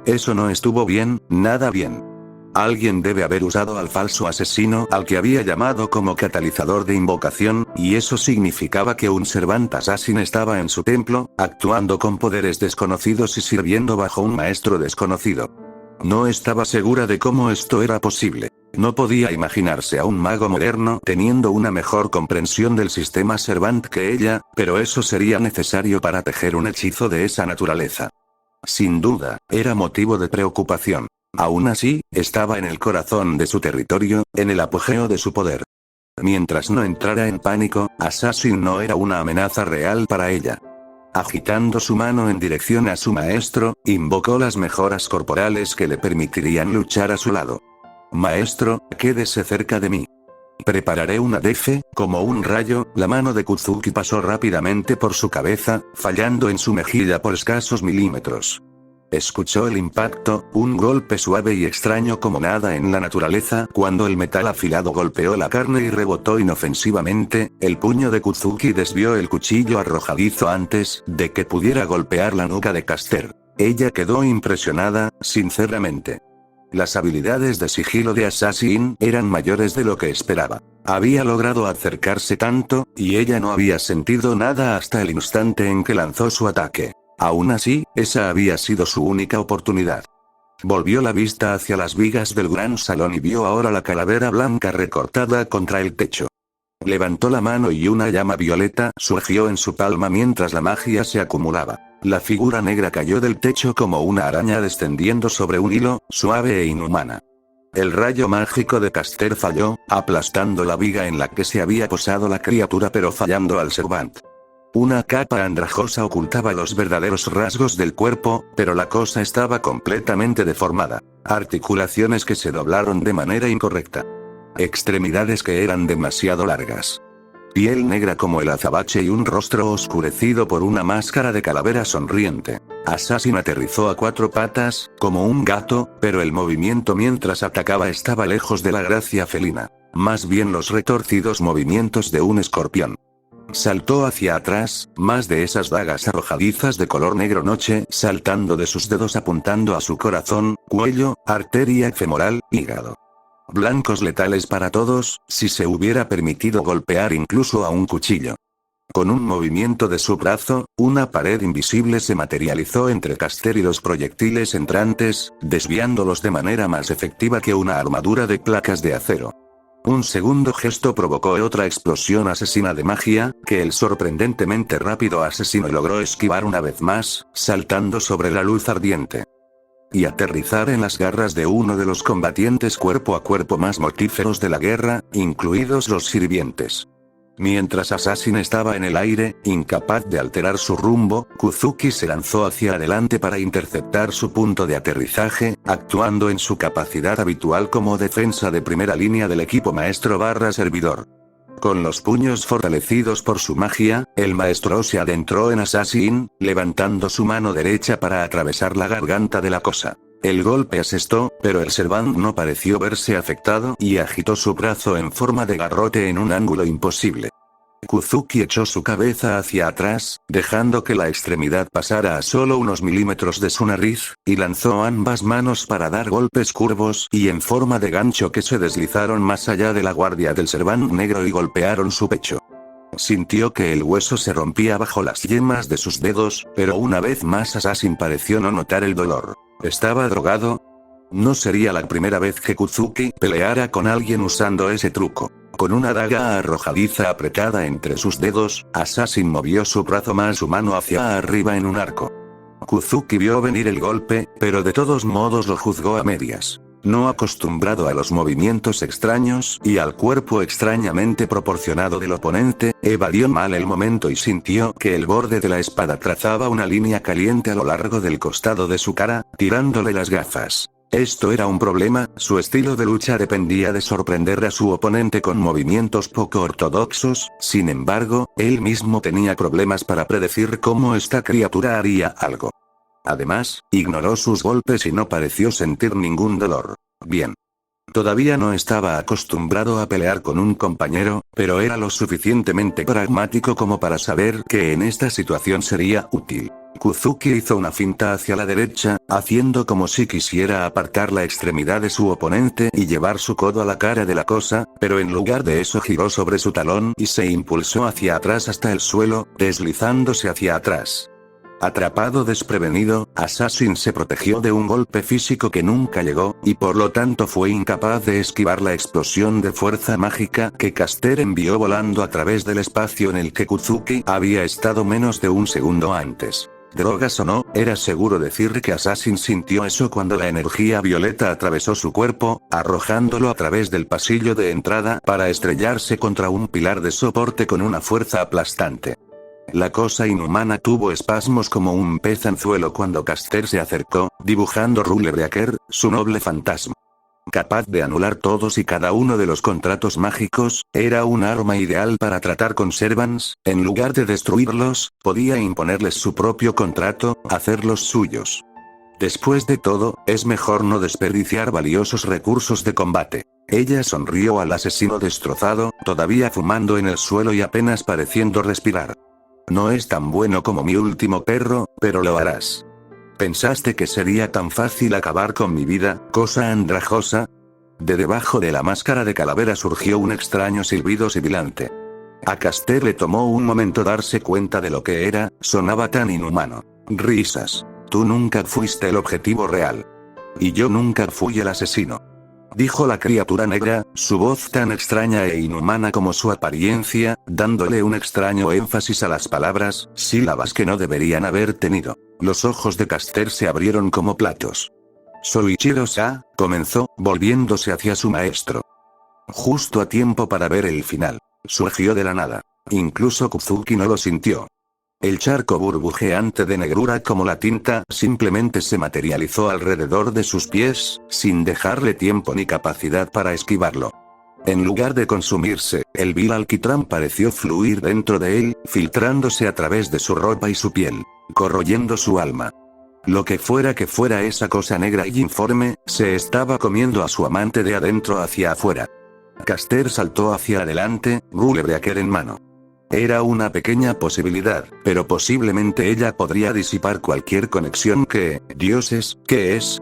[SPEAKER 1] Eso no estuvo bien, nada bien. Alguien debe haber usado al falso asesino al que había llamado como catalizador de invocación, y eso significaba que un Servant Assassin estaba en su templo, actuando con poderes desconocidos y sirviendo bajo un maestro desconocido. No estaba segura de cómo esto era posible. No podía imaginarse a un mago moderno teniendo una mejor comprensión del sistema Servant que ella, pero eso sería necesario para tejer un hechizo de esa naturaleza. Sin duda, era motivo de preocupación. Aún así, estaba en el corazón de su territorio, en el apogeo de su poder. Mientras no entrara en pánico, Assassin no era una amenaza real para ella. Agitando su mano en dirección a su maestro, invocó las mejoras corporales que le permitirían luchar a su lado. Maestro, quédese cerca de mí. Prepararé una defe, como un rayo. La mano de Kuzuki pasó rápidamente por su cabeza, fallando en su mejilla por escasos milímetros. Escuchó el impacto, un golpe suave y extraño como nada en la naturaleza. Cuando el metal afilado golpeó la carne y rebotó inofensivamente, el puño de Kuzuki desvió el cuchillo arrojadizo antes de que pudiera golpear la nuca de Caster. Ella quedó impresionada, sinceramente. Las habilidades de sigilo de Assassin eran mayores de lo que esperaba. Había logrado acercarse tanto, y ella no había sentido nada hasta el instante en que lanzó su ataque. Aún así, esa había sido su única oportunidad. Volvió la vista hacia las vigas del gran salón y vio ahora la calavera blanca recortada contra el techo. Levantó la mano y una llama violeta surgió en su palma mientras la magia se acumulaba. La figura negra cayó del techo como una araña descendiendo sobre un hilo, suave e inhumana. El rayo mágico de Caster falló, aplastando la viga en la que se había posado la criatura pero fallando al Servant. Una capa andrajosa ocultaba los verdaderos rasgos del cuerpo, pero la cosa estaba completamente deformada. Articulaciones que se doblaron de manera incorrecta. Extremidades que eran demasiado largas. Piel negra como el azabache y un rostro oscurecido por una máscara de calavera sonriente. Assassin aterrizó a 4 patas, como un gato, pero el movimiento mientras atacaba estaba lejos de la gracia felina. Más bien los retorcidos movimientos de un escorpión. Saltó hacia atrás, más de esas dagas arrojadizas de color negro noche saltando de sus dedos apuntando a su corazón, cuello, arteria femoral, hígado. Blancos letales para todos, si se hubiera permitido golpear incluso a un cuchillo. Con un movimiento de su brazo, una pared invisible se materializó entre Caster y los proyectiles entrantes, desviándolos de manera más efectiva que una armadura de placas de acero. Un segundo gesto provocó otra explosión asesina de magia, que el sorprendentemente rápido asesino logró esquivar una vez más, saltando sobre la luz ardiente. Y aterrizar en las garras de uno de los combatientes cuerpo a cuerpo más mortíferos de la guerra, incluidos los sirvientes. Mientras Assassin estaba en el aire, incapaz de alterar su rumbo, Kuzuki se lanzó hacia adelante para interceptar su punto de aterrizaje, actuando en su capacidad habitual como defensa de primera línea del equipo maestro/servidor. Con los puños fortalecidos por su magia, el maestro se adentró en Assassin, levantando su mano derecha para atravesar la garganta de la cosa. El golpe asestó, pero el Servant no pareció verse afectado y agitó su brazo en forma de garrote en un ángulo imposible. Kuzuki echó su cabeza hacia atrás, dejando que la extremidad pasara a solo unos milímetros de su nariz, y lanzó ambas manos para dar golpes curvos y en forma de gancho que se deslizaron más allá de la guardia del Servant negro y golpearon su pecho. Sintió que el hueso se rompía bajo las yemas de sus dedos, pero una vez más Assassin pareció no notar el dolor. ¿Estaba drogado? No sería la primera vez que Kuzuki peleara con alguien usando ese truco. Con una daga arrojadiza apretada entre sus dedos, Assassin movió su brazo más su mano hacia arriba en un arco. Kuzuki vio venir el golpe, pero de todos modos lo juzgó a medias. No acostumbrado a los movimientos extraños y al cuerpo extrañamente proporcionado del oponente, evadió mal el momento y sintió que el borde de la espada trazaba una línea caliente a lo largo del costado de su cara, tirándole las gafas. Esto era un problema, su estilo de lucha dependía de sorprender a su oponente con movimientos poco ortodoxos, sin embargo, él mismo tenía problemas para predecir cómo esta criatura haría algo. Además, ignoró sus golpes y no pareció sentir ningún dolor. Bien. Todavía no estaba acostumbrado a pelear con un compañero, pero era lo suficientemente pragmático como para saber que en esta situación sería útil. Kuzuki hizo una finta hacia la derecha, haciendo como si quisiera apartar la extremidad de su oponente y llevar su codo a la cara de la cosa, pero en lugar de eso giró sobre su talón y se impulsó hacia atrás hasta el suelo, deslizándose hacia atrás. Atrapado desprevenido, Assassin se protegió de un golpe físico que nunca llegó, y por lo tanto fue incapaz de esquivar la explosión de fuerza mágica que Caster envió volando a través del espacio en el que Kuzuki había estado menos de un segundo antes. Drogas o no, era seguro decir que Assassin sintió eso cuando la energía violeta atravesó su cuerpo, arrojándolo a través del pasillo de entrada para estrellarse contra un pilar de soporte con una fuerza aplastante. La cosa inhumana tuvo espasmos como un pez anzuelo cuando Caster se acercó, dibujando Rulebreaker, su noble fantasma. Capaz de anular todos y cada uno de los contratos mágicos, era un arma ideal para tratar con Servants, en lugar de destruirlos, podía imponerles su propio contrato, hacerlos suyos. Después de todo, es mejor no desperdiciar valiosos recursos de combate. Ella sonrió al asesino destrozado, todavía fumando en el suelo y apenas pareciendo respirar. No es tan bueno como mi último perro, pero lo harás. ¿Pensaste que sería tan fácil acabar con mi vida, cosa andrajosa? De debajo de la máscara de calavera surgió un extraño silbido sibilante. A Caster le tomó un momento darse cuenta de lo que era, sonaba tan inhumano. Risas. Tú nunca fuiste el objetivo real. Y yo nunca fui el asesino. Dijo la criatura negra, su voz tan extraña e inhumana como su apariencia, dándole un extraño énfasis a las palabras, sílabas que no deberían haber tenido. Los ojos de Caster se abrieron como platos. Soichiro-sa, comenzó, volviéndose hacia su maestro. Justo a tiempo para ver el final. Surgió de la nada. Incluso Kuzuki no lo sintió. El charco burbujeante de negrura como la tinta simplemente se materializó alrededor de sus pies, sin dejarle tiempo ni capacidad para esquivarlo. En lugar de consumirse, el vil alquitrán pareció fluir dentro de él, filtrándose a través de su ropa y su piel, corroyendo su alma. Lo que fuera esa cosa negra y informe, se estaba comiendo a su amante de adentro hacia afuera. Caster saltó hacia adelante, Rulebreaker en mano. Era una pequeña posibilidad, pero posiblemente ella podría disipar cualquier conexión que, dioses, ¿qué es?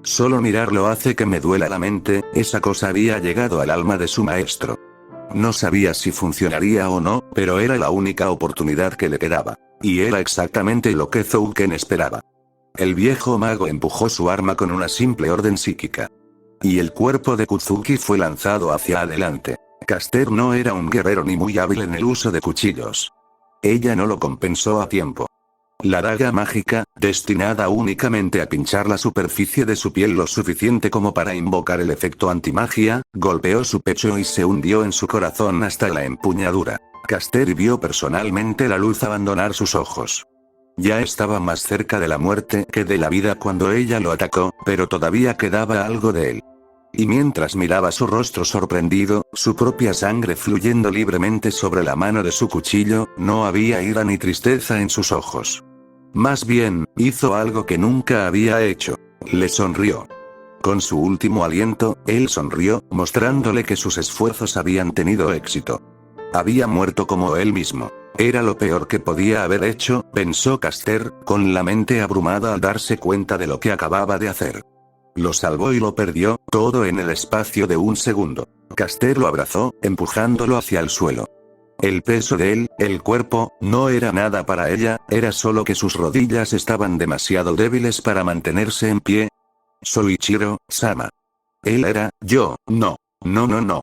[SPEAKER 1] Solo mirarlo hace que me duela la mente, esa cosa había llegado al alma de su maestro. No sabía si funcionaría o no, pero era la única oportunidad que le quedaba. Y era exactamente lo que Zouken esperaba. El viejo mago empujó su arma con una simple orden psíquica. Y el cuerpo de Kuzuki fue lanzado hacia adelante. Caster no era un guerrero ni muy hábil en el uso de cuchillos. Ella no lo compensó a tiempo. La daga mágica, destinada únicamente a pinchar la superficie de su piel lo suficiente como para invocar el efecto antimagia, golpeó su pecho y se hundió en su corazón hasta la empuñadura. Caster vio personalmente la luz abandonar sus ojos. Ya estaba más cerca de la muerte que de la vida cuando ella lo atacó, pero todavía quedaba algo de él. Y mientras miraba su rostro sorprendido, su propia sangre fluyendo libremente sobre la mano de su cuchillo, no había ira ni tristeza en sus ojos. Más bien, hizo algo que nunca había hecho. Le sonrió. Con su último aliento, él sonrió, mostrándole que sus esfuerzos habían tenido éxito. Había muerto como él mismo. Era lo peor que podía haber hecho, pensó Caster, con la mente abrumada al darse cuenta de lo que acababa de hacer. Lo salvó y lo perdió, todo en el espacio de un segundo. Caster lo abrazó, empujándolo hacia el suelo. El peso de él, el cuerpo, no era nada para ella, era solo que sus rodillas estaban demasiado débiles para mantenerse en pie. Soichiro-sama. Él era, yo, no. No.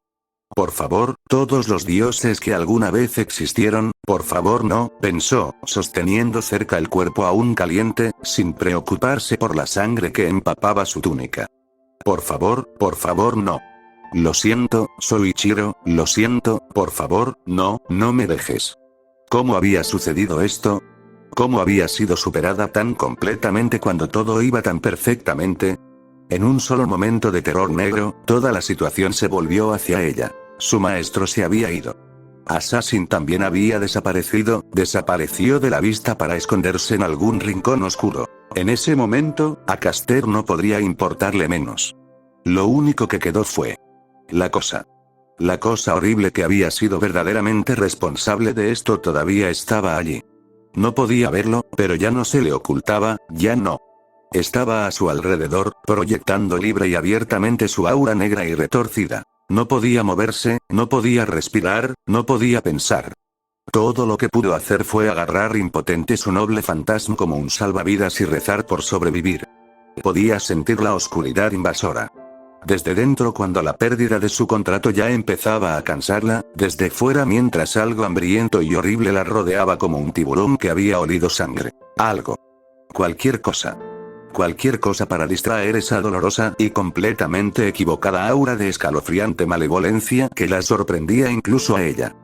[SPEAKER 1] Por favor, todos los dioses que alguna vez existieron, por favor no, pensó, sosteniendo cerca el cuerpo aún caliente, sin preocuparse por la sangre que empapaba su túnica. Por favor, no. Lo siento, Soichiro, lo siento, por favor, no me dejes. ¿Cómo había sucedido esto? ¿Cómo había sido superada tan completamente cuando todo iba tan perfectamente? En un solo momento de terror negro, toda la situación se volvió hacia ella. Su maestro se había ido. Assassin también había desaparecido, desapareció de la vista para esconderse en algún rincón oscuro. En ese momento, a Caster no podría importarle menos. Lo único que quedó fue la cosa. La cosa horrible que había sido verdaderamente responsable de esto todavía estaba allí. No podía verlo, pero ya no se le ocultaba, ya no. Estaba a su alrededor, proyectando libre y abiertamente su aura negra y retorcida. No podía moverse, no podía respirar, no podía pensar. Todo lo que pudo hacer fue agarrar impotente su noble fantasma como un salvavidas y rezar por sobrevivir. Podía sentir la oscuridad invasora. Desde dentro cuando la pérdida de su contrato ya empezaba a cansarla, desde fuera mientras algo hambriento y horrible la rodeaba como un tiburón que había olido sangre. Algo. Cualquier cosa. Cualquier cosa para distraer esa dolorosa y completamente equivocada aura de escalofriante malevolencia que la sorprendía incluso a ella.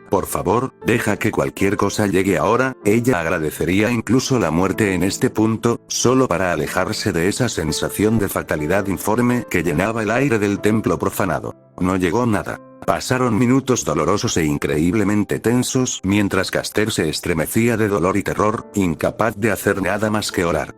[SPEAKER 1] Por favor, deja que cualquier cosa llegue ahora, ella agradecería incluso la muerte en este punto, solo para alejarse de esa sensación de fatalidad informe que llenaba el aire del templo profanado. No llegó nada. Pasaron minutos dolorosos e increíblemente tensos mientras Caster se estremecía de dolor y terror, incapaz de hacer nada más que orar.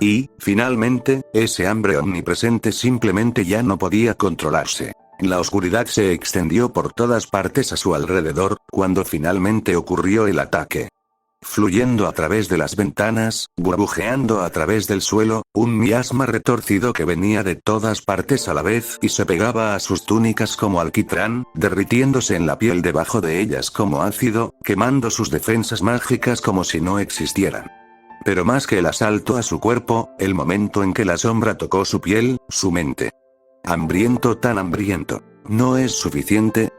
[SPEAKER 1] Y, finalmente, ese hambre omnipresente simplemente ya no podía controlarse. La oscuridad se extendió por todas partes a su alrededor, cuando finalmente ocurrió el ataque. Fluyendo a través de las ventanas, burbujeando a través del suelo, un miasma retorcido que venía de todas partes a la vez y se pegaba a sus túnicas como alquitrán, derritiéndose en la piel debajo de ellas como ácido, quemando sus defensas mágicas como si no existieran. Pero más que el asalto a su cuerpo, el momento en que la sombra tocó su piel, su mente. Hambriento, tan hambriento. No es suficiente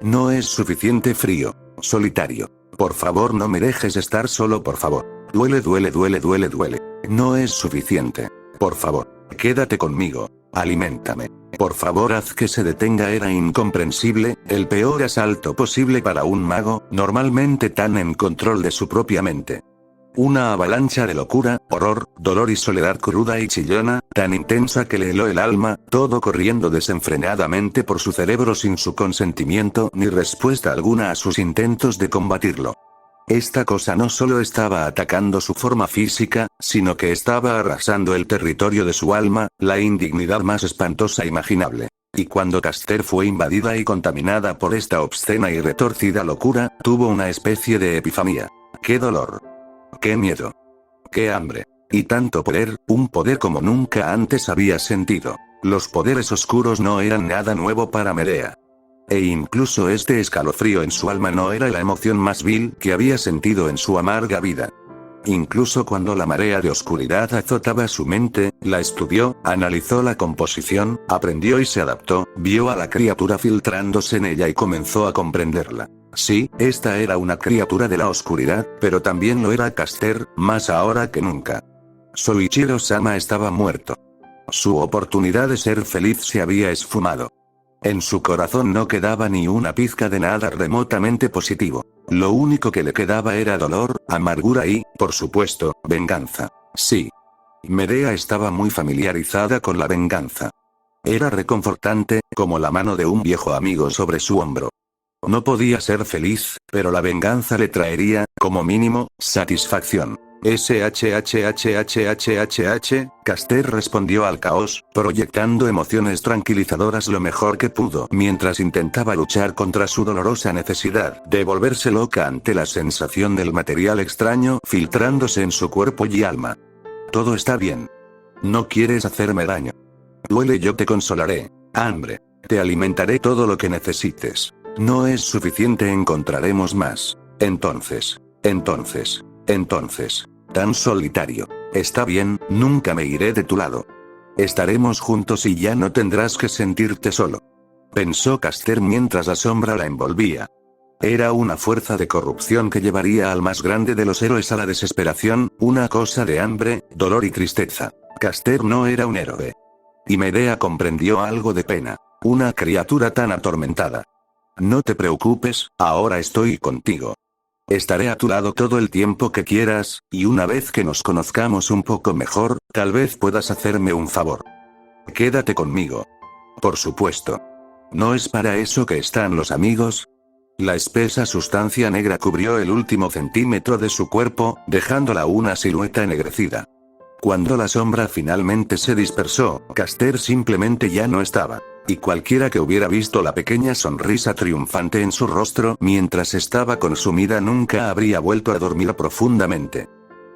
[SPEAKER 1] frío. Solitario. Por favor no me dejes estar solo, por favor. Duele. No es suficiente. Por favor. Quédate conmigo. Aliméntame. Por favor haz que se detenga. Era incomprensible, el peor asalto posible para un mago, normalmente tan en control de su propia mente. Una avalancha de locura, horror, dolor y soledad cruda y chillona, tan intensa que le heló el alma, todo corriendo desenfrenadamente por su cerebro sin su consentimiento ni respuesta alguna a sus intentos de combatirlo. Esta cosa no solo estaba atacando su forma física, sino que estaba arrasando el territorio de su alma, la indignidad más espantosa imaginable. Y cuando Caster fue invadida y contaminada por esta obscena y retorcida locura, tuvo una especie de epifanía. ¡Qué dolor! ¡Qué miedo! ¡Qué hambre! Y tanto poder, un poder como nunca antes había sentido. Los poderes oscuros no eran nada nuevo para Medea. E incluso este escalofrío en su alma no era la emoción más vil que había sentido en su amarga vida. Incluso cuando la marea de oscuridad azotaba su mente, la estudió, analizó la composición, aprendió y se adaptó, vio a la criatura filtrándose en ella y comenzó a comprenderla. Sí, esta era una criatura de la oscuridad, pero también lo era Caster, más ahora que nunca. Soichiro-sama estaba muerto. Su oportunidad de ser feliz se había esfumado. En su corazón no quedaba ni una pizca de nada remotamente positivo. Lo único que le quedaba era dolor, amargura y, por supuesto, venganza. Sí. Medea estaba muy familiarizada con la venganza. Era reconfortante, como la mano de un viejo amigo sobre su hombro. No podía ser feliz, pero la venganza le traería, como mínimo, satisfacción. Caster respondió al caos, proyectando emociones tranquilizadoras lo mejor que pudo, mientras intentaba luchar contra su dolorosa necesidad de volverse loca ante la sensación del material extraño filtrándose en su cuerpo y alma. Todo está bien. No quieres hacerme daño. Duele, yo te consolaré. Hambre. Te alimentaré todo lo que necesites. No es suficiente, encontraremos más. Entonces. Tan solitario. Está bien, nunca me iré de tu lado. Estaremos juntos y ya no tendrás que sentirte solo. pensó Caster mientras la sombra la envolvía. Era una fuerza de corrupción que llevaría al más grande de los héroes a la desesperación, una cosa de hambre, dolor y tristeza. Caster no era un héroe. Y Medea comprendió algo de pena. Una criatura tan atormentada. No te preocupes, ahora estoy contigo. Estaré a tu lado todo el tiempo que quieras, y una vez que nos conozcamos un poco mejor, tal vez puedas hacerme un favor. Quédate conmigo. Por supuesto. ¿No es para eso que están los amigos? La espesa sustancia negra cubrió el último centímetro de su cuerpo, dejándola una silueta ennegrecida. Cuando la sombra finalmente se dispersó, Caster simplemente ya no estaba. Y cualquiera que hubiera visto la pequeña sonrisa triunfante en su rostro mientras estaba consumida nunca habría vuelto a dormir profundamente.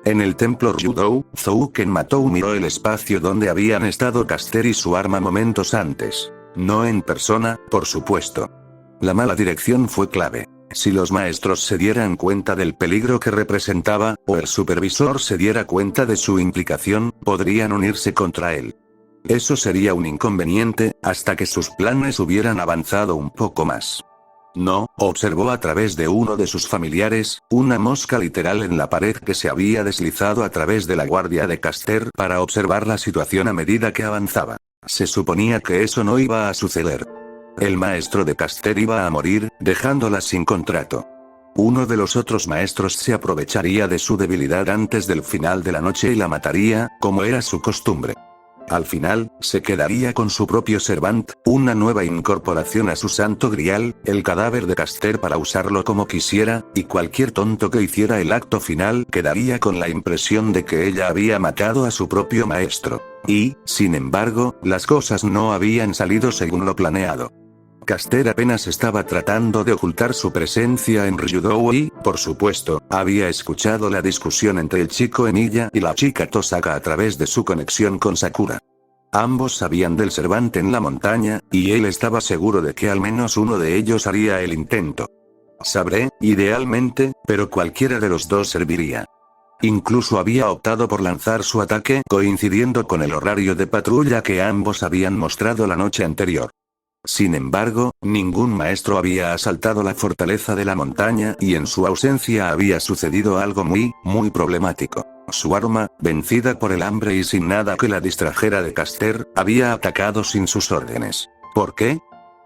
[SPEAKER 1] En el templo Ryudou, Zouken Matou miró el espacio donde habían estado Caster y su arma momentos antes. No en persona, por supuesto. La mala dirección fue clave. Si los maestros se dieran cuenta del peligro que representaba, o el supervisor se diera cuenta de su implicación, podrían unirse contra él. Eso sería un inconveniente, hasta que sus planes hubieran avanzado un poco más. No, observó a través de uno de sus familiares, una mosca literal en la pared que se había deslizado a través de la guardia de Caster para observar la situación a medida que avanzaba. Se suponía que eso no iba a suceder. El maestro de Caster iba a morir, dejándola sin contrato. Uno de los otros maestros se aprovecharía de su debilidad antes del final de la noche y la mataría, como era su costumbre. Al final, se quedaría con su propio Servant, una nueva incorporación a su santo grial, el cadáver de Caster para usarlo como quisiera, y cualquier tonto que hiciera el acto final quedaría con la impresión de que ella había matado a su propio maestro. Y, sin embargo, las cosas no habían salido según lo planeado. Caster apenas estaba tratando de ocultar su presencia en Ryudou y, por supuesto, había escuchado la discusión entre el chico Emiya y la chica Tosaka a través de su conexión con Sakura. Ambos sabían del Servante en la montaña, y él estaba seguro de que al menos uno de ellos haría el intento. Sabré, idealmente, pero cualquiera de los dos serviría. Incluso había optado por lanzar su ataque coincidiendo con el horario de patrulla que ambos habían mostrado la noche anterior. Sin embargo, ningún maestro había asaltado la fortaleza de la montaña y en su ausencia había sucedido algo muy problemático. Su arma, vencida por el hambre y sin nada que la distrajera de Caster, había atacado sin sus órdenes. ¿Por qué?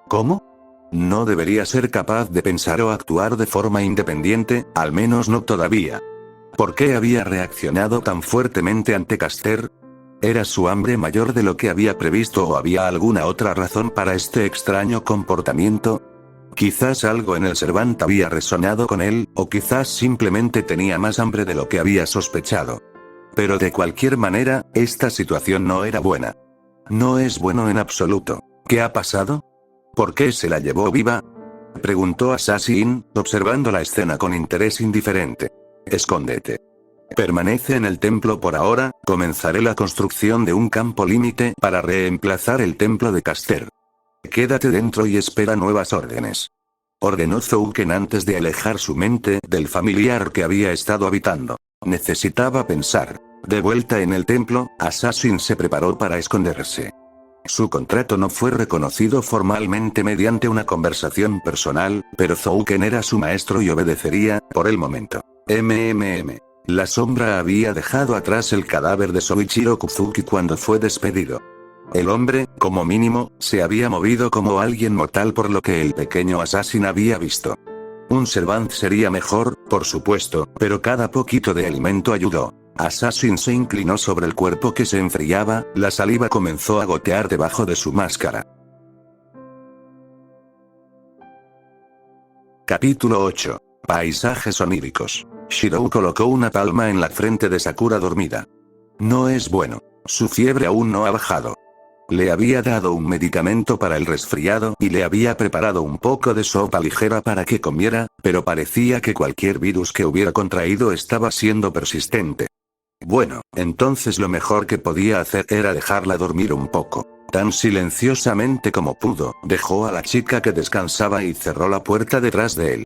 [SPEAKER 1] ¿Cómo? No debería ser capaz de pensar o actuar de forma independiente, al menos no todavía. ¿Por qué había reaccionado tan fuertemente ante Caster? ¿Era su hambre mayor de lo que había previsto o había alguna otra razón para este extraño comportamiento? Quizás algo en el Servant había resonado con él, o quizás simplemente tenía más hambre de lo que había sospechado. Pero de cualquier manera, esta situación no era buena. No es bueno en absoluto. ¿Qué ha pasado? ¿Por qué se la llevó viva? Preguntó Assassin, observando la escena con interés indiferente. Escóndete. Permanece en el templo por ahora, comenzaré la construcción de un campo límite para reemplazar el templo de Caster. Quédate dentro y espera nuevas órdenes. Ordenó Zouken antes de alejar su mente del familiar que había estado habitando. Necesitaba pensar. De vuelta en el templo, Assassin se preparó para esconderse. Su contrato no fue reconocido formalmente mediante una conversación personal, pero Zouken era su maestro y obedecería, por el momento. La sombra había dejado atrás el cadáver de Soichiro Kuzuki cuando fue despedido. El hombre, como mínimo, se había movido como alguien mortal por lo que el pequeño Assassin había visto. Un Servant sería mejor, por supuesto, pero cada poquito de alimento ayudó. Assassin se inclinó sobre el cuerpo que se enfriaba, la saliva comenzó a gotear debajo de su máscara. Capítulo 8. Paisajes oníricos. Shirou colocó una palma en la frente de Sakura dormida. No es bueno. Su fiebre aún no ha bajado. Le había dado un medicamento para el resfriado y le había preparado un poco de sopa ligera para que comiera, pero parecía que cualquier virus que hubiera contraído estaba siendo persistente. Bueno, entonces lo mejor que podía hacer era dejarla dormir un poco. Tan silenciosamente como pudo, dejó a la chica que descansaba y cerró la puerta detrás de él.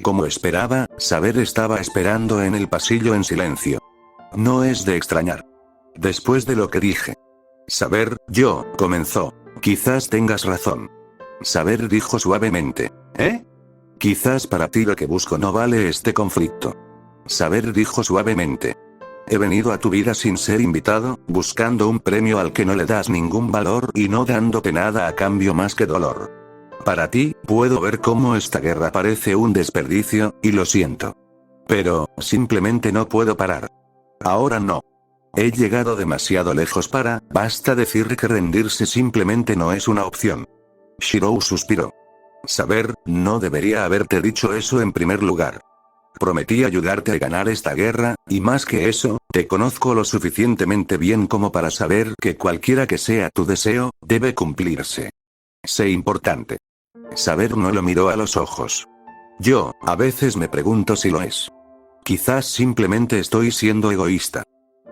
[SPEAKER 1] Como esperaba, Saber estaba esperando en el pasillo en silencio. No es de extrañar. Después de lo que dije. Saber, comenzó. Quizás tengas razón. Saber dijo suavemente. ¿Eh? Quizás para ti lo que busco no vale este conflicto. Saber dijo suavemente. He venido a tu vida sin ser invitado, buscando un premio al que no le das ningún valor y no dándote nada a cambio más que dolor. Para ti, puedo ver cómo esta guerra parece un desperdicio, y lo siento. Pero, simplemente no puedo parar. Ahora no. He llegado demasiado lejos basta decir que rendirse simplemente no es una opción. Shirou suspiró. Saber, no debería haberte dicho eso en primer lugar. Prometí ayudarte a ganar esta guerra, y más que eso, te conozco lo suficientemente bien como para saber que cualquiera que sea tu deseo, debe cumplirse. Sé importante. Saber no lo miró a los ojos. Yo, a veces me pregunto si lo es. Quizás simplemente estoy siendo egoísta.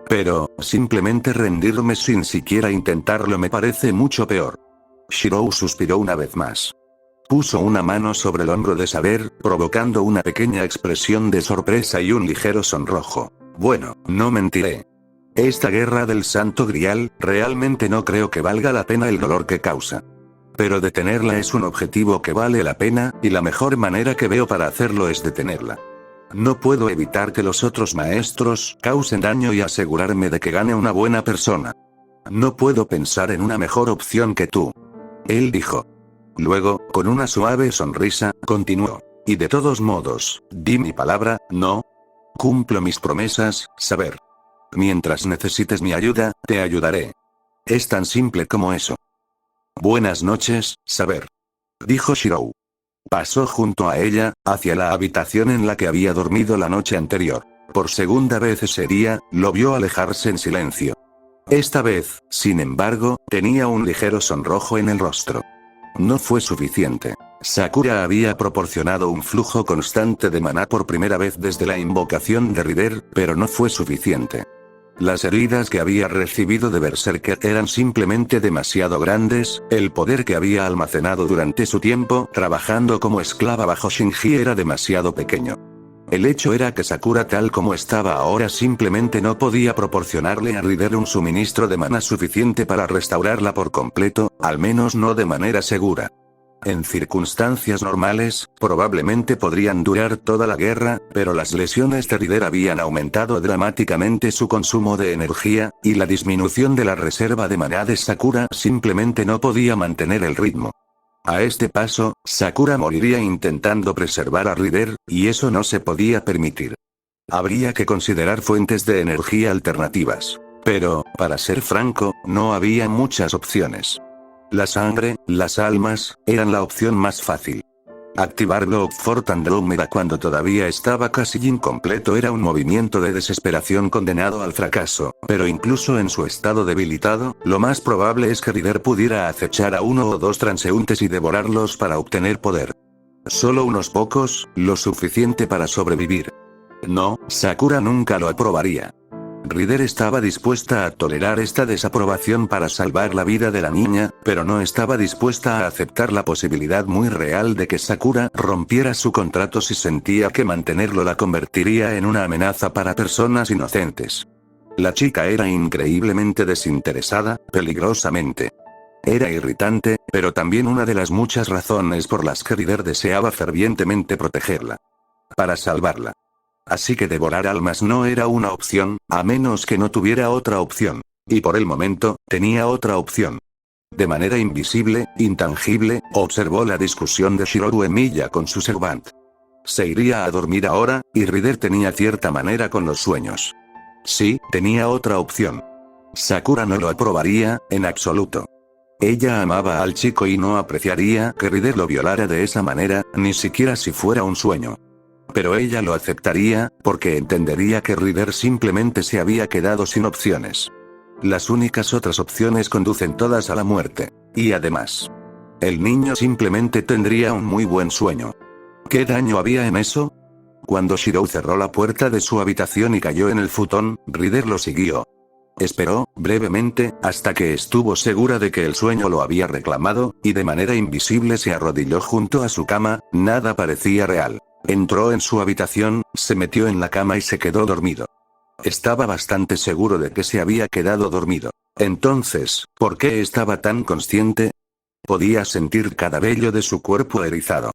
[SPEAKER 1] Pero, simplemente rendirme sin siquiera intentarlo me parece mucho peor. Shirou suspiró una vez más. Puso una mano sobre el hombro de Saber, provocando una pequeña expresión de sorpresa y un ligero sonrojo. Bueno, no mentiré. Esta guerra del Santo Grial, realmente no creo que valga la pena el dolor que causa. Pero detenerla es un objetivo que vale la pena, y la mejor manera que veo para hacerlo es detenerla. No puedo evitar que los otros maestros causen daño y asegurarme de que gane una buena persona. No puedo pensar en una mejor opción que tú. Él dijo. Luego, con una suave sonrisa, continuó. Y de todos modos, di mi palabra, ¿no? Cumplo mis promesas, Saber. Mientras necesites mi ayuda, te ayudaré. Es tan simple como eso. Buenas noches, Saber. Dijo Shirou. Pasó junto a ella, hacia la habitación en la que había dormido la noche anterior. Por segunda vez ese día, lo vio alejarse en silencio. Esta vez, sin embargo, tenía un ligero sonrojo en el rostro. No fue suficiente. Sakura había proporcionado un flujo constante de maná por primera vez desde la invocación de Rider, pero no fue suficiente. Las heridas que había recibido de Berserker eran simplemente demasiado grandes, el poder que había almacenado durante su tiempo trabajando como esclava bajo Shinji era demasiado pequeño. El hecho era que Sakura tal como estaba ahora simplemente no podía proporcionarle a Rider un suministro de maná suficiente para restaurarla por completo, al menos no de manera segura. En circunstancias normales, probablemente podrían durar toda la guerra, pero las lesiones de Rider habían aumentado dramáticamente su consumo de energía, y la disminución de la reserva de maná de Sakura simplemente no podía mantener el ritmo. A este paso, Sakura moriría intentando preservar a Rider, y eso no se podía permitir. Habría que considerar fuentes de energía alternativas. Pero, para ser franco, no había muchas opciones. La sangre, las almas, eran la opción más fácil. Activar Blood Fort Andrómeda cuando todavía estaba casi incompleto era un movimiento de desesperación condenado al fracaso, pero incluso en su estado debilitado, lo más probable es que Rider pudiera acechar a uno o dos transeúntes y devorarlos para obtener poder. Solo unos pocos, lo suficiente para sobrevivir. No, Sakura nunca lo aprobaría. Rider estaba dispuesta a tolerar esta desaprobación para salvar la vida de la niña, pero no estaba dispuesta a aceptar la posibilidad muy real de que Sakura rompiera su contrato si sentía que mantenerlo la convertiría en una amenaza para personas inocentes. La chica era increíblemente desinteresada, peligrosamente. Era irritante, pero también una de las muchas razones por las que Rider deseaba fervientemente protegerla. Para salvarla. Así que devorar almas no era una opción, a menos que no tuviera otra opción. Y por el momento, tenía otra opción. De manera invisible, intangible, observó la discusión de Shirou Emiya con su servant. Se iría a dormir ahora, y Rider tenía cierta manera con los sueños. Sí, tenía otra opción. Sakura no lo aprobaría, en absoluto. Ella amaba al chico y no apreciaría que Rider lo violara de esa manera, ni siquiera si fuera un sueño. Pero ella lo aceptaría, porque entendería que Rider simplemente se había quedado sin opciones. Las únicas otras opciones conducen todas a la muerte. Y además, el niño simplemente tendría un muy buen sueño. ¿Qué daño había en eso? Cuando Shirou cerró la puerta de su habitación y cayó en el futón, Rider lo siguió. Esperó, brevemente, hasta que estuvo segura de que el sueño lo había reclamado, y de manera invisible se arrodilló junto a su cama. Nada parecía real. Entró en su habitación, se metió en la cama y se quedó dormido. Estaba bastante seguro de que se había quedado dormido. Entonces, ¿por qué estaba tan consciente? Podía sentir cada vello de su cuerpo erizado.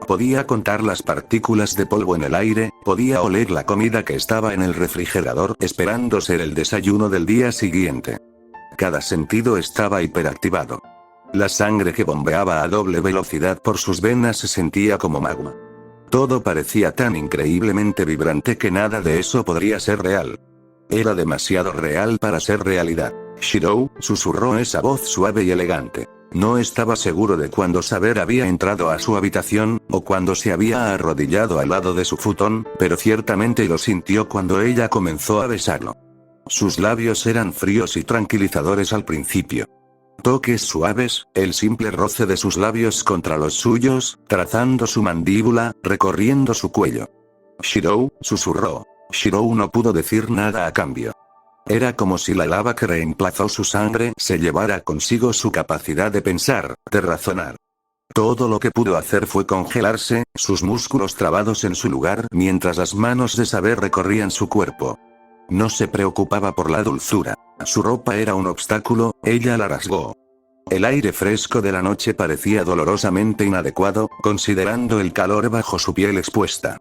[SPEAKER 1] Podía contar las partículas de polvo en el aire, podía oler la comida que estaba en el refrigerador esperando ser el desayuno del día siguiente. Cada sentido estaba hiperactivado. La sangre que bombeaba a doble velocidad por sus venas se sentía como magma. Todo parecía tan increíblemente vibrante que nada de eso podría ser real. Era demasiado real para ser realidad. Shirou, susurró esa voz suave y elegante. No estaba seguro de cuándo Saber había entrado a su habitación, o cuándo se había arrodillado al lado de su futón, pero ciertamente lo sintió cuando ella comenzó a besarlo. Sus labios eran fríos y tranquilizadores al principio. Toques suaves, el simple roce de sus labios contra los suyos, trazando su mandíbula, recorriendo su cuello. Shirou, susurró. Shirou no pudo decir nada a cambio. Era como si la lava que reemplazó su sangre se llevara consigo su capacidad de pensar, de razonar. Todo lo que pudo hacer fue congelarse, sus músculos trabados en su lugar mientras las manos de Saber recorrían su cuerpo. No se preocupaba por la dulzura. Su ropa era un obstáculo, ella la rasgó. El aire fresco de la noche parecía dolorosamente inadecuado, considerando el calor bajo su piel expuesta.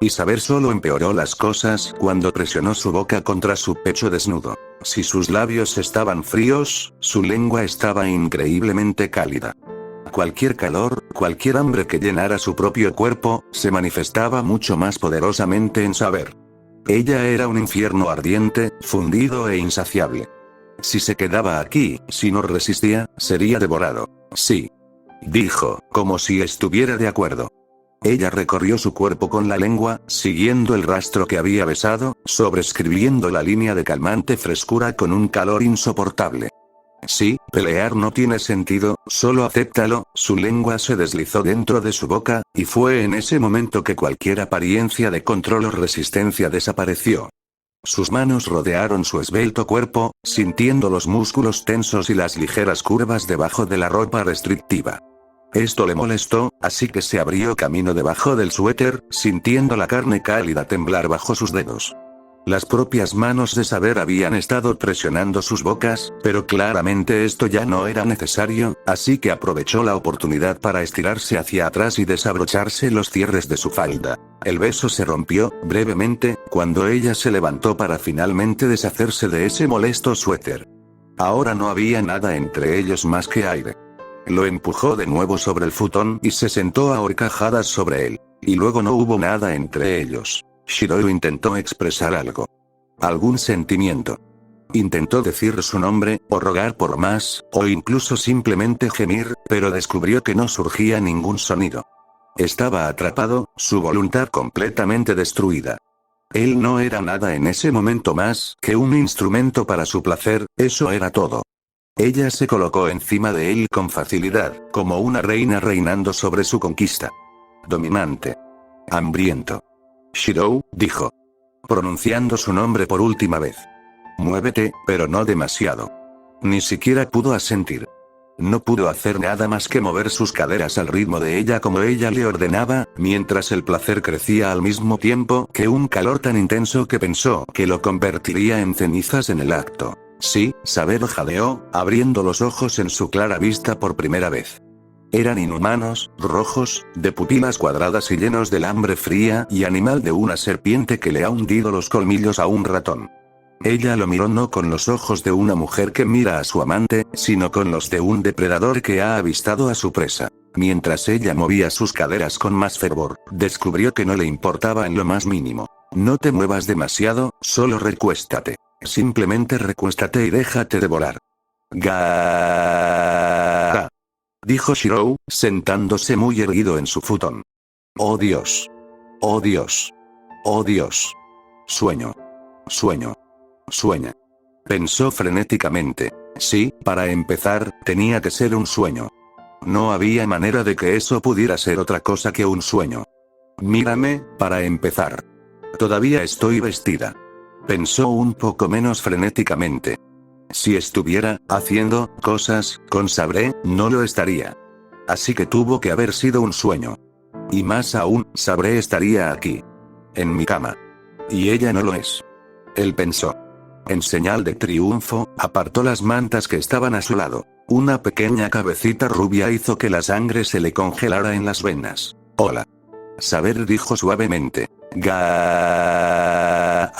[SPEAKER 1] Y Saber solo empeoró las cosas cuando presionó su boca contra su pecho desnudo. Si sus labios estaban fríos, su lengua estaba increíblemente cálida. Cualquier calor, cualquier hambre que llenara su propio cuerpo, se manifestaba mucho más poderosamente en Saber. Ella era un infierno ardiente, fundido e insaciable. Si se quedaba aquí, si no resistía, sería devorado. Sí. Dijo, como si estuviera de acuerdo. Ella recorrió su cuerpo con la lengua, siguiendo el rastro que había besado, sobreescribiendo la línea de calmante frescura con un calor insoportable. Sí, pelear no tiene sentido, solo acéptalo. Su lengua se deslizó dentro de su boca, y fue en ese momento que cualquier apariencia de control o resistencia desapareció. Sus manos rodearon su esbelto cuerpo, sintiendo los músculos tensos y las ligeras curvas debajo de la ropa restrictiva. Esto le molestó, así que se abrió camino debajo del suéter, sintiendo la carne cálida temblar bajo sus dedos. Las propias manos de Saber habían estado presionando sus bocas, pero claramente esto ya no era necesario, así que aprovechó la oportunidad para estirarse hacia atrás y desabrocharse los cierres de su falda. El beso se rompió, brevemente, cuando ella se levantó para finalmente deshacerse de ese molesto suéter. Ahora no había nada entre ellos más que aire. Lo empujó de nuevo sobre el futón y se sentó a horcajadas sobre él. Y luego no hubo nada entre ellos. Shirou intentó expresar algo. Algún sentimiento. Intentó decir su nombre, o rogar por más, o incluso simplemente gemir, pero descubrió que no surgía ningún sonido. Estaba atrapado, su voluntad completamente destruida. Él no era nada en ese momento más que un instrumento para su placer, eso era todo. Ella se colocó encima de él con facilidad, como una reina reinando sobre su conquista. Dominante. Hambriento. Shirou, dijo. Pronunciando su nombre por última vez. Muévete, pero no demasiado. Ni siquiera pudo asentir. No pudo hacer nada más que mover sus caderas al ritmo de ella como ella le ordenaba, mientras el placer crecía al mismo tiempo que un calor tan intenso que pensó que lo convertiría en cenizas en el acto. Sí, Saber jadeó, abriendo los ojos en su clara vista por primera vez. Eran inhumanos, rojos, de pupilas cuadradas y llenos del hambre fría y animal de una serpiente que le ha hundido los colmillos a un ratón. Ella lo miró no con los ojos de una mujer que mira a su amante, sino con los de un depredador que ha avistado a su presa. Mientras ella movía sus caderas con más fervor, descubrió que no le importaba en lo más mínimo. No te muevas demasiado, solo recuéstate. Simplemente recuéstate y déjate devorar. Ga. Dijo Shirou, sentándose muy erguido en su futón. Oh Dios. Oh Dios. Oh Dios. Sueño. Sueño. Sueña. Pensó frenéticamente. Sí, para empezar, tenía que ser un sueño. No había manera de que eso pudiera ser otra cosa que un sueño. Mírame, para empezar. Todavía estoy vestida. Pensó un poco menos frenéticamente. Si estuviera haciendo cosas con Sabré, no lo estaría. Así que tuvo que haber sido un sueño. Y más aún, Sabré estaría aquí. En mi cama. Y ella no lo es. Él pensó. En señal de triunfo, apartó las mantas que estaban a su lado. Una pequeña cabecita rubia hizo que la sangre se le congelara en las venas. Hola. Saber dijo suavemente. Ga.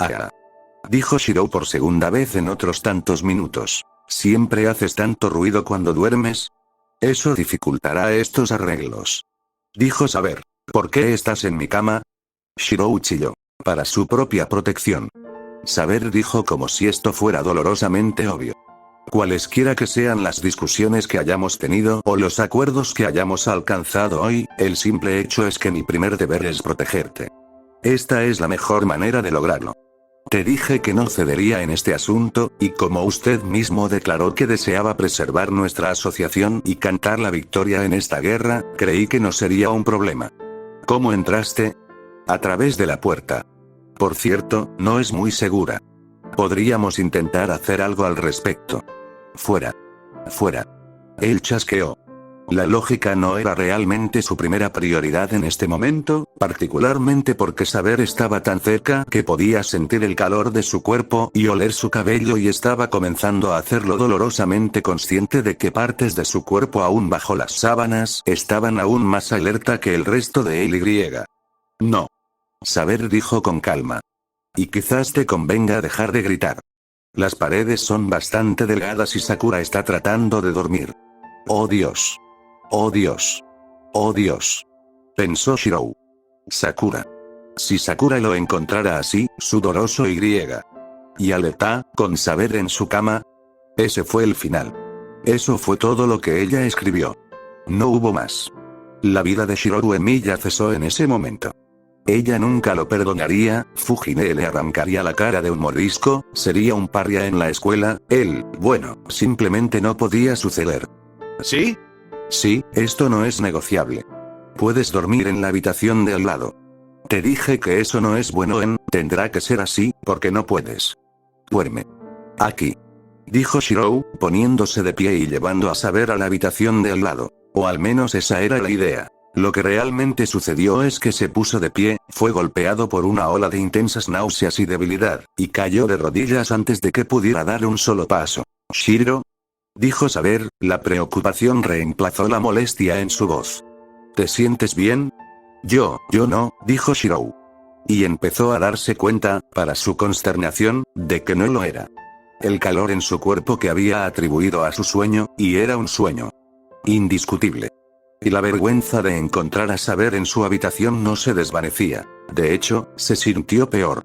[SPEAKER 1] Dijo Shirou por segunda vez en otros tantos minutos. ¿Siempre haces tanto ruido cuando duermes? Eso dificultará estos arreglos. Dijo Saber. ¿Por qué estás en mi cama? Shirou chilló. Para su propia protección. Saber dijo como si esto fuera dolorosamente obvio. Cualesquiera que sean las discusiones que hayamos tenido o los acuerdos que hayamos alcanzado hoy, el simple hecho es que mi primer deber es protegerte. Esta es la mejor manera de lograrlo. Te dije que no cedería en este asunto, y como usted mismo declaró que deseaba preservar nuestra asociación y cantar la victoria en esta guerra, creí que no sería un problema. ¿Cómo entraste? A través de la puerta. Por cierto, no es muy segura. Podríamos intentar hacer algo al respecto. Fuera. Fuera. Él chasqueó. La lógica no era realmente su primera prioridad en este momento, particularmente porque Saber estaba tan cerca que podía sentir el calor de su cuerpo y oler su cabello y estaba comenzando a hacerlo dolorosamente consciente de que partes de su cuerpo aún bajo las sábanas estaban aún más alerta que el resto de él y. No. Saber dijo con calma. Y quizás te convenga dejar de gritar. Las paredes son bastante delgadas y Sakura está tratando de dormir. Oh Dios. Oh Dios. Oh Dios. Pensó Shirou. Sakura. Si Sakura lo encontrara así, sudoroso y alerta, con Saber en su cama. Ese fue el final. Eso fue todo lo que ella escribió. No hubo más. La vida de Shirou Emiya cesó en ese momento. Ella nunca lo perdonaría, Fujine le arrancaría la cara de un mordisco, sería un paria en la escuela, bueno, simplemente no podía suceder.
[SPEAKER 2] ¿Sí?
[SPEAKER 1] Sí, esto no es negociable. Puedes dormir en la habitación de al lado. Te dije que eso no es bueno tendrá que ser así, porque no puedes. Duerme. Aquí. Dijo Shirou, poniéndose de pie y llevando a Saber a la habitación de al lado. O al menos esa era la idea. Lo que realmente sucedió es que se puso de pie, fue golpeado por una ola de intensas náuseas y debilidad, y cayó de rodillas antes de que pudiera dar un solo paso. ¿Shiro? Dijo Saber, la preocupación reemplazó la molestia en su voz. ¿Te sientes bien? Yo no, dijo Shirou. Y empezó a darse cuenta, para su consternación, de que no lo era. El calor en su cuerpo que había atribuido a su sueño, y era un sueño. Indiscutible. Y la vergüenza de encontrar a Saber en su habitación no se desvanecía. De hecho, se sintió peor.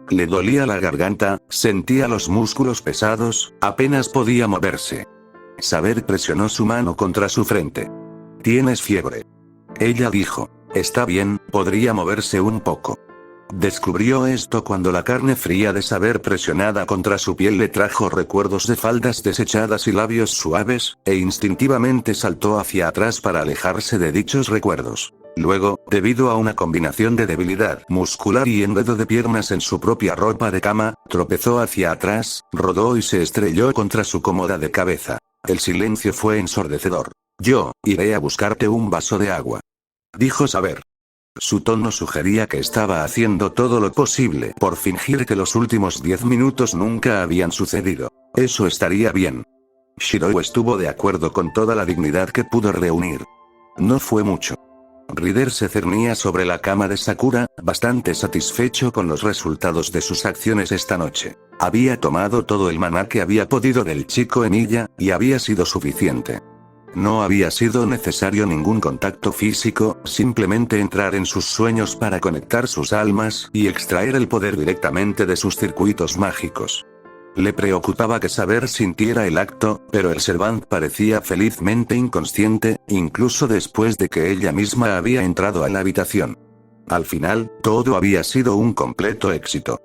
[SPEAKER 1] Le dolía la garganta, sentía los músculos pesados, apenas podía moverse. Saber presionó su mano contra su frente. ¿Tienes fiebre? Ella dijo. Está bien, podría moverse un poco. Descubrió esto cuando la carne fría de Saber presionada contra su piel le trajo recuerdos de faldas desechadas y labios suaves, e instintivamente saltó hacia atrás para alejarse de dichos recuerdos. Luego, debido a una combinación de debilidad muscular y enredo de piernas en su propia ropa de cama, tropezó hacia atrás, rodó y se estrelló contra su cómoda de cabeza. El silencio fue ensordecedor. Yo iré a buscarte un vaso de agua. Dijo Saber. Su tono sugería que estaba haciendo todo lo posible por fingir que los últimos 10 minutos nunca habían sucedido. Eso estaría bien. Shirou estuvo de acuerdo con toda la dignidad que pudo reunir. No fue mucho. Rider se cernía sobre la cama de Sakura, bastante satisfecho con los resultados de sus acciones esta noche. Había tomado todo el maná que había podido del chico Emiya, y había sido suficiente. No había sido necesario ningún contacto físico, simplemente entrar en sus sueños para conectar sus almas y extraer el poder directamente de sus circuitos mágicos. Le preocupaba que Saber sintiera el acto, pero el Servant parecía felizmente inconsciente, incluso después de que ella misma había entrado a la habitación. Al final, todo había sido un completo éxito.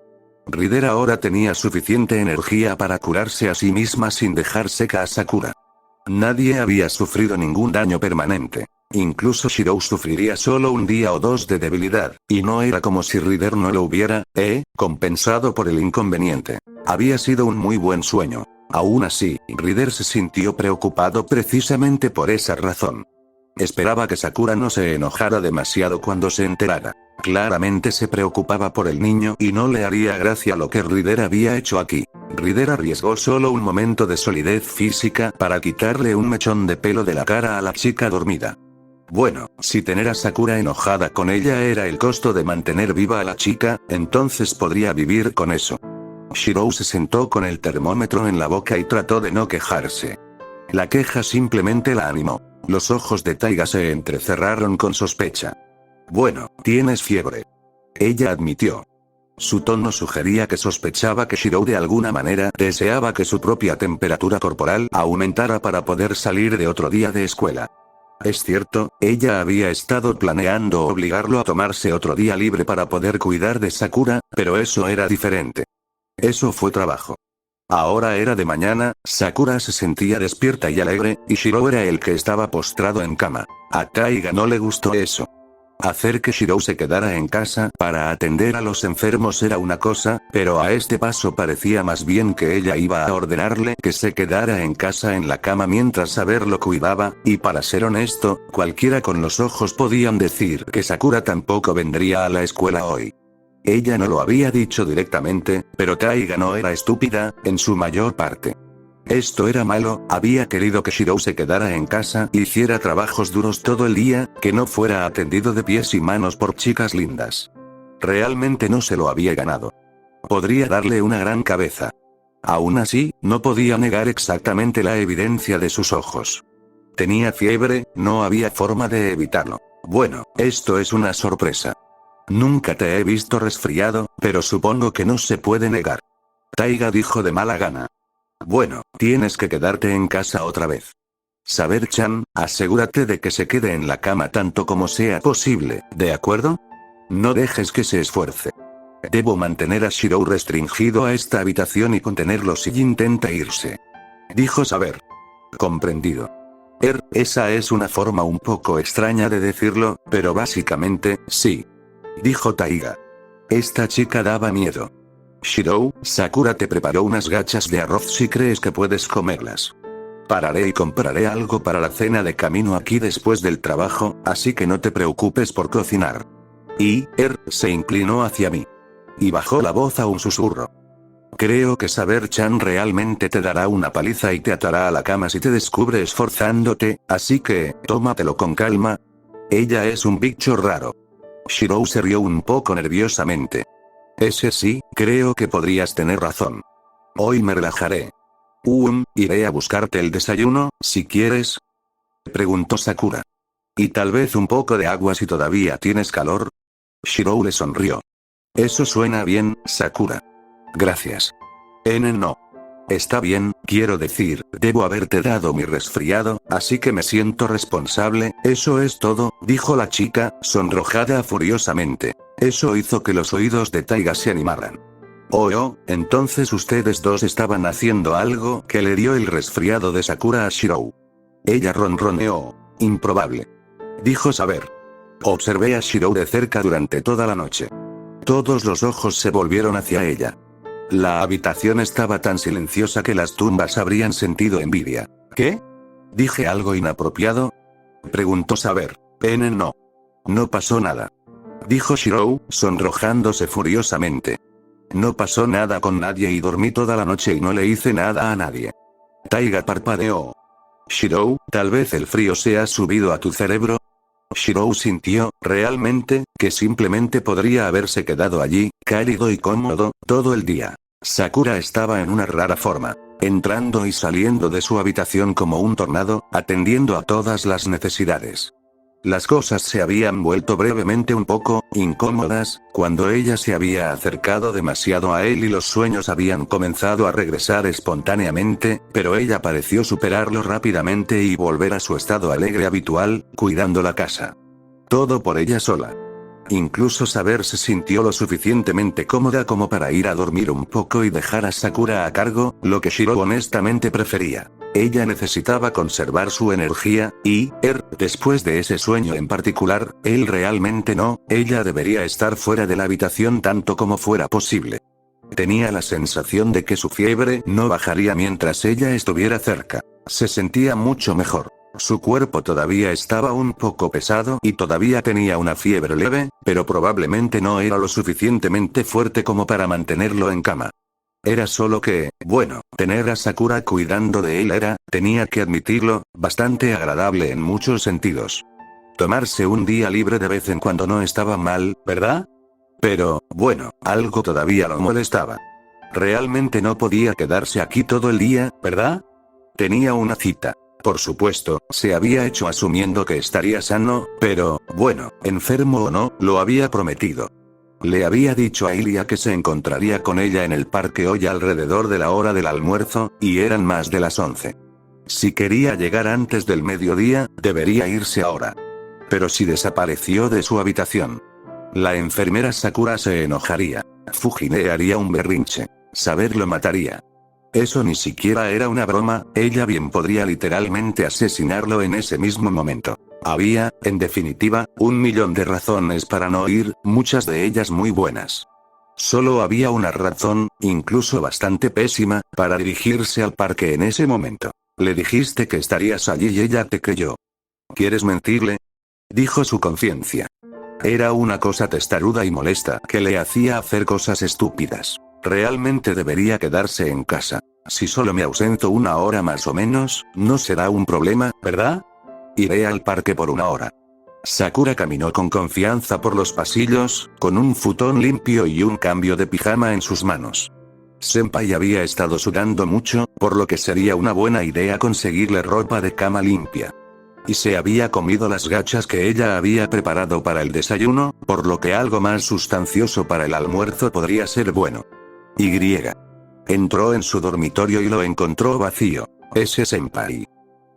[SPEAKER 1] Rider ahora tenía suficiente energía para curarse a sí misma sin dejar seca a Sakura. Nadie había sufrido ningún daño permanente. Incluso Shirou sufriría solo un día o dos de debilidad, y no era como si Rider no lo hubiera, compensado por el inconveniente. Había sido un muy buen sueño. Aún así, Rider se sintió preocupado precisamente por esa razón. Esperaba que Sakura no se enojara demasiado cuando se enterara. Claramente se preocupaba por el niño y no le haría gracia lo que Rider había hecho aquí. Rider arriesgó solo un momento de solidez física para quitarle un mechón de pelo de la cara a la chica dormida. Bueno, si tener a Sakura enojada con ella era el costo de mantener viva a la chica, entonces podría vivir con eso. Shirou se sentó con el termómetro en la boca y trató de no quejarse. La queja simplemente la animó. Los ojos de Taiga se entrecerraron con sospecha. Bueno, tienes fiebre. Ella admitió. Su tono sugería que sospechaba que Shirou de alguna manera deseaba que su propia temperatura corporal aumentara para poder salir de otro día de escuela. Es cierto, ella había estado planeando obligarlo a tomarse otro día libre para poder cuidar de Sakura, pero eso era diferente. Eso fue trabajo. Ahora era de mañana, Sakura se sentía despierta y alegre, y Shirou era el que estaba postrado en cama. A Taiga no le gustó eso. Hacer que Shirou se quedara en casa para atender a los enfermos era una cosa, pero a este paso parecía más bien que ella iba a ordenarle que se quedara en casa en la cama mientras Saber lo cuidaba, y para ser honesto, cualquiera con los ojos podían decir que Sakura tampoco vendría a la escuela hoy. Ella no lo había dicho directamente, pero Taiga no era estúpida, en su mayor parte. Esto era malo, había querido que Shirou se quedara en casa, hiciera trabajos duros todo el día, que no fuera atendido de pies y manos por chicas lindas. Realmente no se lo había ganado. Podría darle una gran cabeza. Aún así, no podía negar exactamente la evidencia de sus ojos. Tenía fiebre, no había forma de evitarlo. Bueno, esto es una sorpresa. Nunca te he visto resfriado, pero supongo que no se puede negar. Taiga dijo de mala gana. Bueno, tienes que quedarte en casa otra vez. Saber-chan, asegúrate de que se quede en la cama tanto como sea posible, ¿de acuerdo? No dejes que se esfuerce. Debo mantener a Shirou restringido a esta habitación y contenerlo si intenta irse. Dijo Saber. Comprendido. Esa es una forma un poco extraña de decirlo, pero básicamente, sí. Dijo Taiga. Esta chica daba miedo. Shirou, Sakura te preparó unas gachas de arroz si crees que puedes comerlas. Pararé y compraré algo para la cena de camino aquí después del trabajo, así que no te preocupes por cocinar. Y, se inclinó hacia mí. Y bajó la voz a un susurro. Creo que Saber-chan realmente te dará una paliza y te atará a la cama si te descubre esforzándote, así que, tómatelo con calma. Ella es un bicho raro. Shirou se rió un poco nerviosamente. Ese sí, creo que podrías tener razón. Hoy me relajaré. Iré a buscarte el desayuno, si quieres. Preguntó Sakura. Y tal vez un poco de agua si todavía tienes calor. Shirou le sonrió. Eso suena bien, Sakura. Gracias. No. Está bien, quiero decir, debo haberte dado mi resfriado, así que me siento responsable, eso es todo, dijo la chica, sonrojada furiosamente. Eso hizo que los oídos de Taiga se animaran. Entonces ustedes dos estaban haciendo algo que le dio el resfriado de Sakura a Shirou. Ella ronroneó. Improbable. Dijo Saber. Observé a Shirou de cerca durante toda la noche. Todos los ojos se volvieron hacia ella. La habitación estaba tan silenciosa que las tumbas habrían sentido envidia. ¿Qué? ¿Dije algo inapropiado? Preguntó Saber. No. No pasó nada. Dijo Shirou, sonrojándose furiosamente. No pasó nada con nadie y dormí toda la noche y no le hice nada a nadie. Taiga parpadeó. Shirou, tal vez el frío se ha subido a tu cerebro. Shirou sintió, realmente, que simplemente podría haberse quedado allí, cálido y cómodo, todo el día. Sakura estaba en una rara forma, entrando y saliendo de su habitación como un tornado, atendiendo a todas las necesidades. Las cosas se habían vuelto brevemente un poco incómodas, cuando ella se había acercado demasiado a él y los sueños habían comenzado a regresar espontáneamente, pero ella pareció superarlo rápidamente y volver a su estado alegre habitual, cuidando la casa. Todo por ella sola. Incluso Saber se sintió lo suficientemente cómoda como para ir a dormir un poco y dejar a Sakura a cargo, lo que Shirou honestamente prefería. Ella necesitaba conservar su energía, y, después de ese sueño en particular, él realmente no, ella debería estar fuera de la habitación tanto como fuera posible. Tenía la sensación de que su fiebre no bajaría mientras ella estuviera cerca. Se sentía mucho mejor. Su cuerpo todavía estaba un poco pesado y todavía tenía una fiebre leve, pero probablemente no era lo suficientemente fuerte como para mantenerlo en cama. Era solo que, bueno, tener a Sakura cuidando de él era, tenía que admitirlo, bastante agradable en muchos sentidos. Tomarse un día libre de vez en cuando no estaba mal, ¿verdad? Pero, bueno, algo todavía lo molestaba. Realmente no podía quedarse aquí todo el día, ¿verdad? Tenía una cita. Por supuesto, se había hecho asumiendo que estaría sano, pero, bueno, enfermo o no, lo había prometido. Le había dicho a Ilia que se encontraría con ella en el parque hoy alrededor de la hora del almuerzo, y eran más de las 11. Si quería llegar antes del mediodía, debería irse ahora. Pero si desapareció de su habitación, la enfermera Sakura se enojaría. Fujine haría un berrinche. Saber lo mataría. Eso ni siquiera era una broma, ella bien podría literalmente asesinarlo en ese mismo momento. Había, en definitiva, 1.000.000 de razones para no ir, muchas de ellas muy buenas. Solo había una razón, incluso bastante pésima, para dirigirse al parque en ese momento. Le dijiste que estarías allí y ella te creyó. ¿Quieres mentirle? Dijo su conciencia. Era una cosa testaruda y molesta que le hacía hacer cosas estúpidas. Realmente debería quedarse en casa. Si solo me ausento 1 hora más o menos, no será un problema, ¿verdad? Iré al parque por 1 hora. Sakura caminó con confianza por los pasillos, con un futón limpio y un cambio de pijama en sus manos. Senpai había estado sudando mucho, por lo que sería una buena idea conseguirle ropa de cama limpia. Y se había comido las gachas que ella había preparado para el desayuno, por lo que algo más sustancioso para el almuerzo podría ser bueno. Entró en su dormitorio y lo encontró vacío. ¿Ese senpai?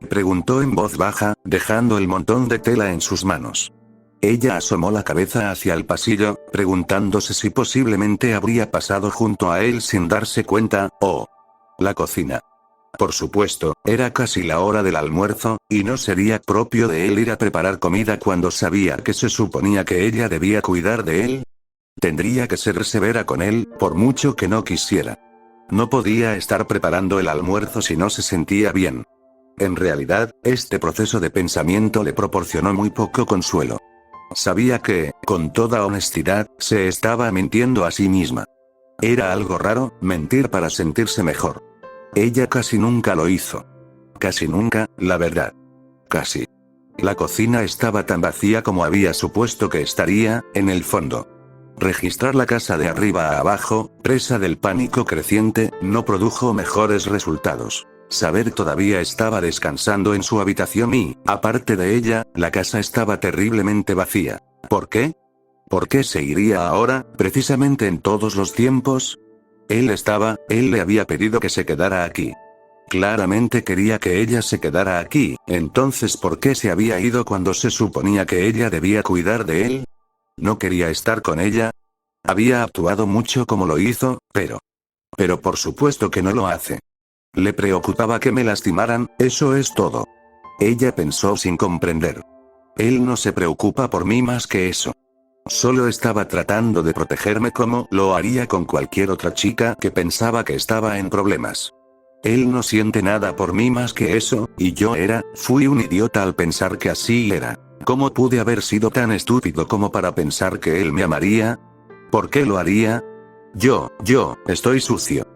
[SPEAKER 1] Preguntó en voz baja, dejando el montón de tela en sus manos. Ella asomó la cabeza hacia el pasillo, preguntándose si posiblemente habría pasado junto a él sin darse cuenta, o la cocina. Por supuesto, era casi la hora del almuerzo, y no sería propio de él ir a preparar comida cuando sabía que se suponía que ella debía cuidar de él. Tendría que ser severa con él, por mucho que no quisiera. No podía estar preparando el almuerzo si no se sentía bien. En realidad, este proceso de pensamiento le proporcionó muy poco consuelo. Sabía que, con toda honestidad, se estaba mintiendo a sí misma. Era algo raro, mentir para sentirse mejor. Ella casi nunca lo hizo. Casi nunca, la verdad. Casi. La cocina estaba tan vacía como había supuesto que estaría, en el fondo. Registrar la casa de arriba a abajo, presa del pánico creciente, no produjo mejores resultados. Saber todavía estaba descansando en su habitación y, aparte de ella, la casa estaba terriblemente vacía. ¿Por qué? ¿Por qué se iría ahora, precisamente en todos los tiempos? Él le había pedido que se quedara aquí. Claramente quería que ella se quedara aquí, entonces ¿por qué se había ido cuando se suponía que ella debía cuidar de él? ¿No quería estar con ella? Había actuado mucho como lo hizo, pero por supuesto que no lo hace. Le preocupaba que me lastimaran, eso es todo. Ella pensó sin comprender. Él no se preocupa por mí más que eso. Solo estaba tratando de protegerme como lo haría con cualquier otra chica que pensaba que estaba en problemas. Él no siente nada por mí más que eso, y fui un idiota al pensar que así era. ¿Cómo pude haber sido tan estúpido como para pensar que él me amaría? ¿Por qué lo haría? Yo, estoy sucio.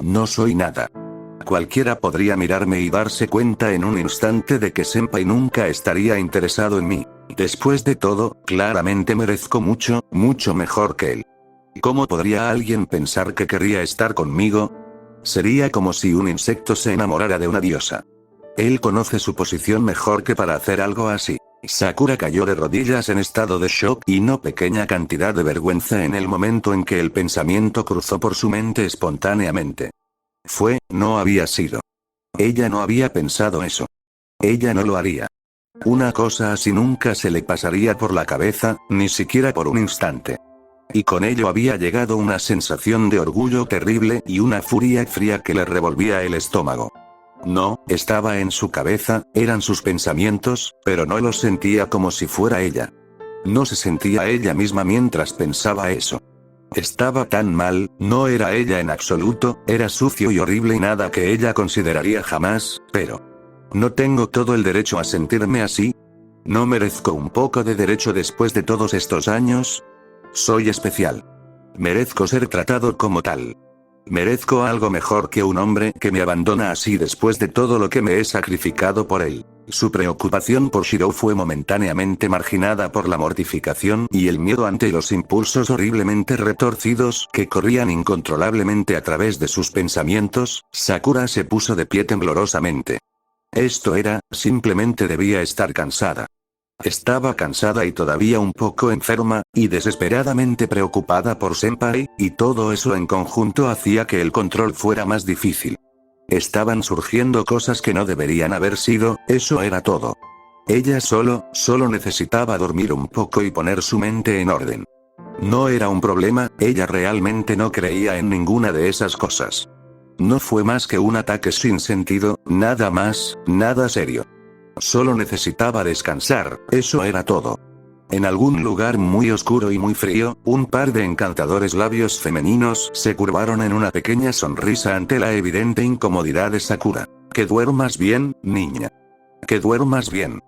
[SPEAKER 1] No soy nada. Cualquiera podría mirarme y darse cuenta en un instante de que Senpai nunca estaría interesado en mí. Después de todo, claramente merezco mucho, mucho mejor que él. ¿Cómo podría alguien pensar que querría estar conmigo? Sería como si un insecto se enamorara de una diosa. Él conoce su posición mejor que para hacer algo así. Sakura cayó de rodillas en estado de shock y no pequeña cantidad de vergüenza en el momento en que el pensamiento cruzó por su mente espontáneamente. No había sido. Ella no había pensado eso. Ella no lo haría. Una cosa así nunca se le pasaría por la cabeza, ni siquiera por un instante. Y con ello había llegado una sensación de orgullo terrible y una furia fría que le revolvía el estómago. No, estaba en su cabeza, eran sus pensamientos, pero no los sentía como si fuera ella. No se sentía ella misma mientras pensaba eso. Estaba tan mal, no era ella en absoluto, era sucio y horrible y nada que ella consideraría jamás, pero ¿no tengo todo el derecho a sentirme así? ¿No merezco un poco de derecho después de todos estos años? Soy especial. Merezco ser tratado como tal. Merezco algo mejor que un hombre que me abandona así después de todo lo que me he sacrificado por él. Su preocupación por Shirou fue momentáneamente marginada por la mortificación y el miedo ante los impulsos horriblemente retorcidos que corrían incontrolablemente a través de sus pensamientos. Sakura se puso de pie temblorosamente. Esto era, simplemente debía estar cansada. Estaba cansada y todavía un poco enferma, y desesperadamente preocupada por Senpai, y todo eso en conjunto hacía que el control fuera más difícil. Estaban surgiendo cosas que no deberían haber sido, eso era todo. Ella solo necesitaba dormir un poco y poner su mente en orden. No era un problema, ella realmente no creía en ninguna de esas cosas. No fue más que un ataque sin sentido, nada más, nada serio. Solo necesitaba descansar, eso era todo. En algún lugar muy oscuro y muy frío, un par de encantadores labios femeninos se curvaron en una pequeña sonrisa ante la evidente incomodidad de Sakura. Que duermas bien, niña. Que duermas bien.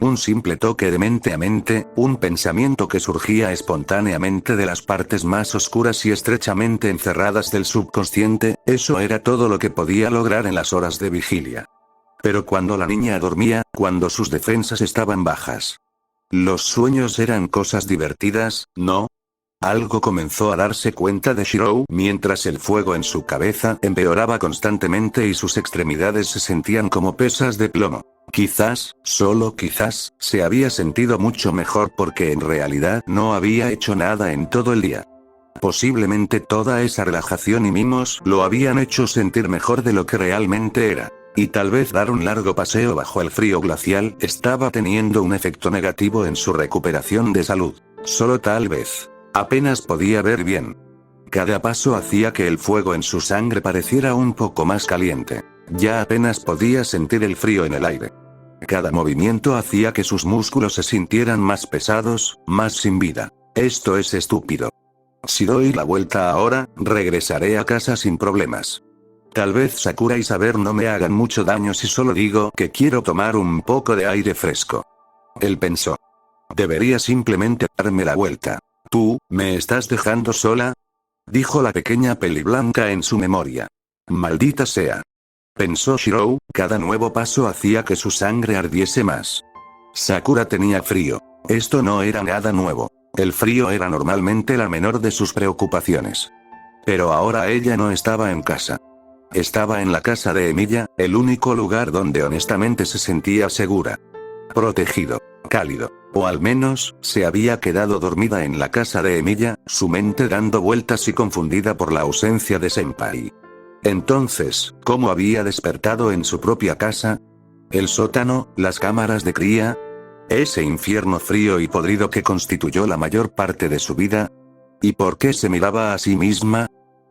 [SPEAKER 1] Un simple toque de mente a mente, un pensamiento que surgía espontáneamente de las partes más oscuras y estrechamente encerradas del subconsciente, eso era todo lo que podía lograr en las horas de vigilia. Pero cuando la niña dormía, cuando sus defensas estaban bajas. Los sueños eran cosas divertidas, ¿no? Algo comenzó a darse cuenta de Shirou mientras el fuego en su cabeza empeoraba constantemente y sus extremidades se sentían como pesas de plomo. Quizás, solo quizás, se había sentido mucho mejor porque en realidad no había hecho nada en todo el día. Posiblemente toda esa relajación y mimos lo habían hecho sentir mejor de lo que realmente era. Y tal vez dar un largo paseo bajo el frío glacial estaba teniendo un efecto negativo en su recuperación de salud. Solo tal vez. Apenas podía ver bien. Cada paso hacía que el fuego en su sangre pareciera un poco más caliente. Ya apenas podía sentir el frío en el aire. Cada movimiento hacía que sus músculos se sintieran más pesados, más sin vida. Esto es estúpido. Si doy la vuelta ahora, regresaré a casa sin problemas. Tal vez Sakura y Saber no me hagan mucho daño si solo digo que quiero tomar un poco de aire fresco. Él pensó. Debería simplemente darme la vuelta. ¿Tú, me estás dejando sola? Dijo la pequeña peliblanca en su memoria. Maldita sea. Pensó Shirou, cada nuevo paso hacía que su sangre ardiese más. Sakura tenía frío. Esto no era nada nuevo. El frío era normalmente la menor de sus preocupaciones. Pero ahora ella no estaba en casa. Estaba en la casa de Emilia, el único lugar donde honestamente se sentía segura. Protegido. Cálido. O al menos, se había quedado dormida en la casa de Emilia, su mente dando vueltas y confundida por la ausencia de Senpai. Entonces, ¿cómo había despertado en su propia casa? ¿El sótano, las cámaras de cría? ¿Ese infierno frío y podrido que constituyó la mayor parte de su vida? ¿Y por qué se miraba a sí misma?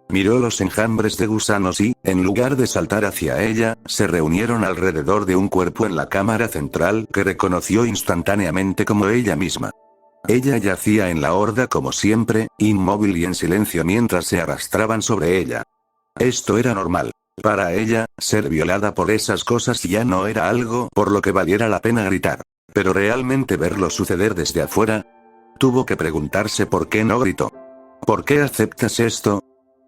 [SPEAKER 1] Miró los enjambres de gusanos y, en lugar de saltar hacia ella, se reunieron alrededor de un cuerpo en la cámara central que reconoció instantáneamente como ella misma. Ella yacía en la horda como siempre, inmóvil y en silencio mientras se arrastraban sobre ella. Esto era normal. Para ella, ser violada por esas cosas ya no era algo por lo que valiera la pena gritar. Pero realmente verlo suceder desde afuera. Tuvo que preguntarse por qué no gritó. ¿Por qué aceptas esto?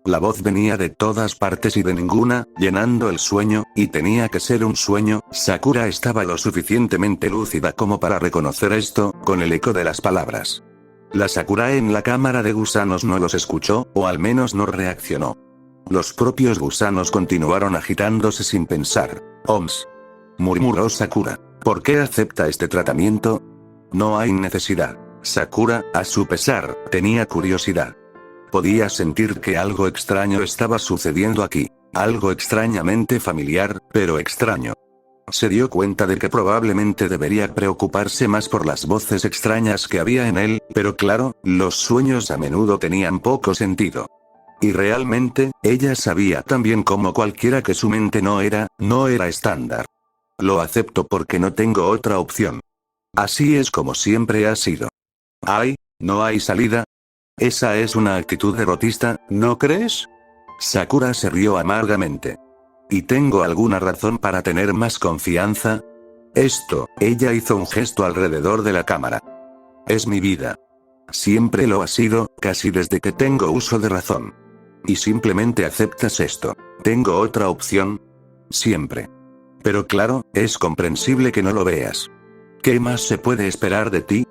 [SPEAKER 1] La voz venía de todas partes y de ninguna, llenando el sueño, y tenía que ser un sueño. Sakura estaba lo suficientemente lúcida como para reconocer esto, con el eco de las palabras. La Sakura en la cámara de gusanos no los escuchó, o al menos no reaccionó. Los propios gusanos continuaron agitándose sin pensar. «Oms», murmuró Sakura. ¿Por qué acepta este tratamiento? No hay necesidad. Sakura, a su pesar, tenía curiosidad. Podía sentir que algo extraño estaba sucediendo aquí. Algo extrañamente familiar, pero extraño. Se dio cuenta de que probablemente debería preocuparse más por las voces extrañas que había en él, pero claro, los sueños a menudo tenían poco sentido. Y realmente, ella sabía también como cualquiera que su mente no era estándar. Lo acepto porque no tengo otra opción. Así es como siempre ha sido. ¿Ay? ¿No hay salida? Esa es una actitud derrotista, ¿no crees? Sakura se rió amargamente. ¿Y tengo alguna razón para tener más confianza? Ella hizo un gesto alrededor de la cámara. Es mi vida. Siempre lo ha sido, casi desde que tengo uso de razón. y simplemente aceptas esto. ¿Tengo otra opción? Siempre. Pero claro, es comprensible que no lo veas. ¿Qué más se puede esperar de ti?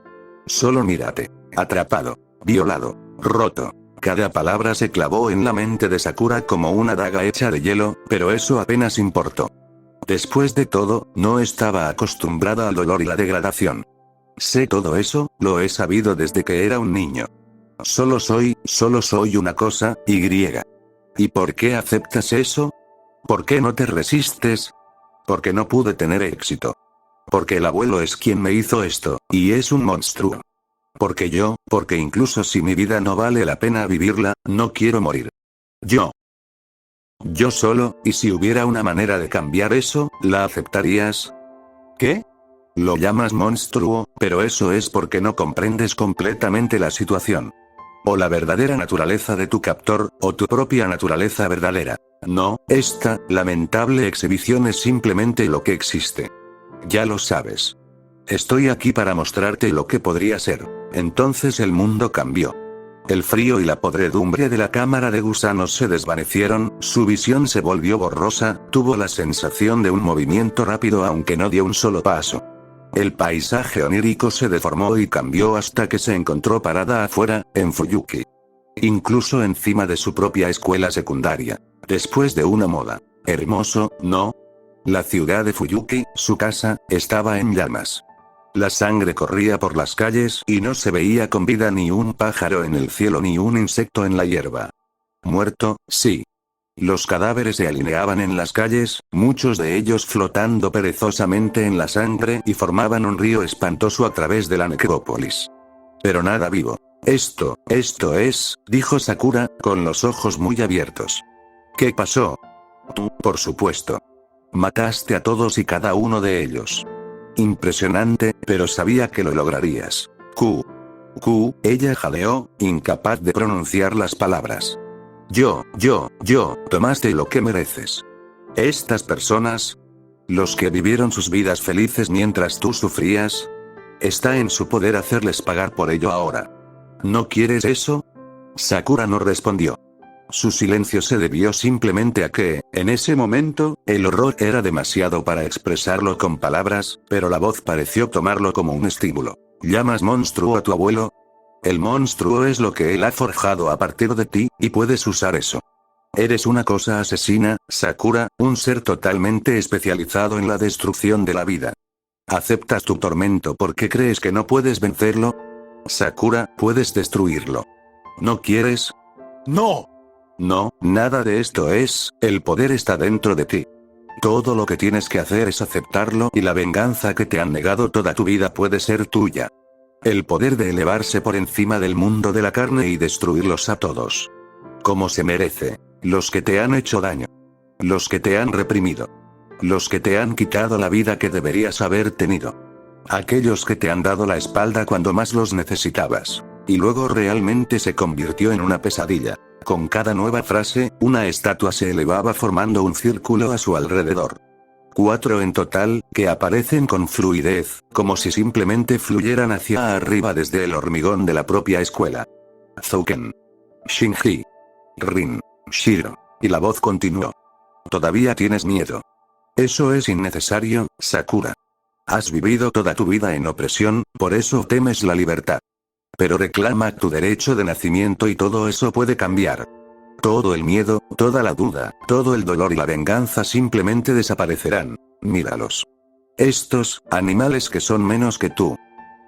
[SPEAKER 1] Solo mírate. Atrapado. Violado. Roto. Cada palabra se clavó en la mente de Sakura como una daga hecha de hielo, pero eso apenas importó. Después de todo, no estaba acostumbrada al dolor y la degradación. Sé todo eso, lo he sabido desde que era un niño. Solo soy una cosa, Y. ¿Y por qué aceptas eso? ¿Por qué no te resistes? Porque no pude tener éxito. Porque el abuelo es quien me hizo esto, y es un monstruo. Porque incluso si mi vida no vale la pena vivirla, no quiero morir. Yo solo, y si hubiera una manera de cambiar eso, ¿la aceptarías? ¿Qué? Lo llamas monstruo, pero eso es porque no comprendes completamente la situación. O la verdadera naturaleza de tu captor, o tu propia naturaleza verdadera. No, esta lamentable exhibición es simplemente lo que existe. Ya lo sabes. Estoy aquí para mostrarte lo que podría ser. Entonces el mundo cambió. El frío y la podredumbre de la cámara de gusanos se desvanecieron, su visión se volvió borrosa, tuvo la sensación de un movimiento rápido aunque no dio un solo paso. El paisaje onírico se deformó y cambió hasta que se encontró parada afuera, en Fuyuki. Incluso encima de su propia escuela secundaria. Después de una moda. Hermoso, ¿no? La ciudad de Fuyuki, su casa, estaba en llamas. La sangre corría por las calles y no se veía con vida ni un pájaro en el cielo ni un insecto en la hierba. Muerto, sí. Los cadáveres se alineaban en las calles, muchos de ellos flotando perezosamente en la sangre y formaban un río espantoso a través de la necrópolis. Pero nada vivo. Esto es, dijo Sakura, con los ojos muy abiertos. ¿Qué pasó? Tú, por supuesto. Mataste a todos y cada uno de ellos. Impresionante, pero sabía que lo lograrías. Ella jadeó, incapaz de pronunciar las palabras. Tomaste lo que mereces. Estas personas, los que vivieron sus vidas felices mientras tú sufrías, está en su poder hacerles pagar por ello ahora. ¿No quieres eso? Sakura no respondió. Su silencio se debió simplemente a que, en ese momento, el horror era demasiado para expresarlo con palabras, pero la voz pareció tomarlo como un estímulo. ¿Llamas monstruo a tu abuelo? El monstruo es lo que él ha forjado a partir de ti, y puedes usar eso. Eres una cosa asesina, Sakura, un ser totalmente especializado en la destrucción de la vida. ¿Aceptas tu tormento porque crees que no puedes vencerlo? Sakura, puedes destruirlo. ¿No quieres? ¡No! No, nada de esto es, el poder está dentro de ti. Todo lo que tienes que hacer es aceptarlo y la venganza que te han negado toda tu vida puede ser tuya. El poder de elevarse por encima del mundo de la carne y destruirlos a todos. Como se merece. Los que te han hecho daño. Los que te han reprimido. Los que te han quitado la vida que deberías haber tenido. Aquellos que te han dado la espalda cuando más los necesitabas. Y luego realmente se convirtió en una pesadilla. Con cada nueva frase, una estatua se elevaba formando un círculo a su alrededor. 4 en total, que aparecen con fluidez, como si simplemente fluyeran hacia arriba desde el hormigón de la propia escuela. Zouken. Shinji. Rin. Shiro. Y la voz continuó. Todavía tienes miedo. Eso es innecesario, Sakura. Has vivido toda tu vida en opresión, por eso temes la libertad. Pero reclama tu derecho de nacimiento y todo eso puede cambiar. Todo el miedo, toda la duda, todo el dolor y la venganza simplemente desaparecerán. Míralos. Estos, animales que son menos que tú.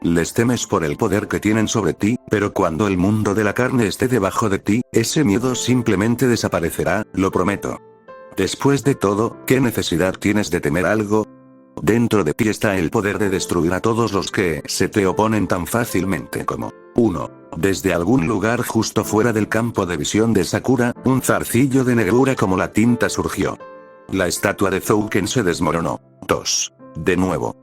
[SPEAKER 1] Les temes por el poder que tienen sobre ti, pero cuando el mundo de la carne esté debajo de ti, ese miedo simplemente desaparecerá, lo prometo. Después de todo, ¿qué necesidad tienes de temer algo? Dentro de ti está el poder de destruir a todos los que se te oponen tan fácilmente como 1. Desde algún lugar justo fuera del campo de visión de Sakura, un zarcillo de negrura como la tinta surgió. La estatua de Zouken se desmoronó. 2. De nuevo.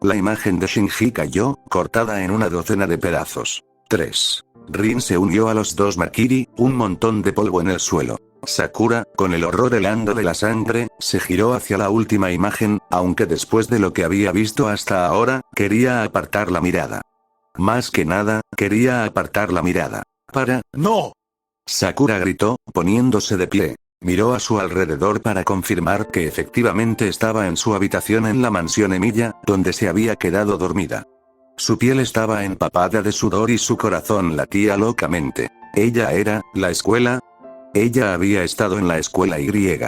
[SPEAKER 1] La imagen de Shinji cayó, cortada en una docena de pedazos. 3. Rin se unió a los dos Makiri, un montón de polvo en el suelo. Sakura, con el horror helando de la sangre, se giró hacia la última imagen, aunque después de lo que había visto hasta ahora, quería apartar la mirada. Más que nada, quería apartar la mirada. ¡No! Sakura gritó, poniéndose de pie. Miró a su alrededor para confirmar que efectivamente estaba en su habitación en la mansión Emilia, donde se había quedado dormida. Su piel estaba empapada de sudor y su corazón latía locamente. ¿Ella era, la escuela? Ella había estado en la escuela Y.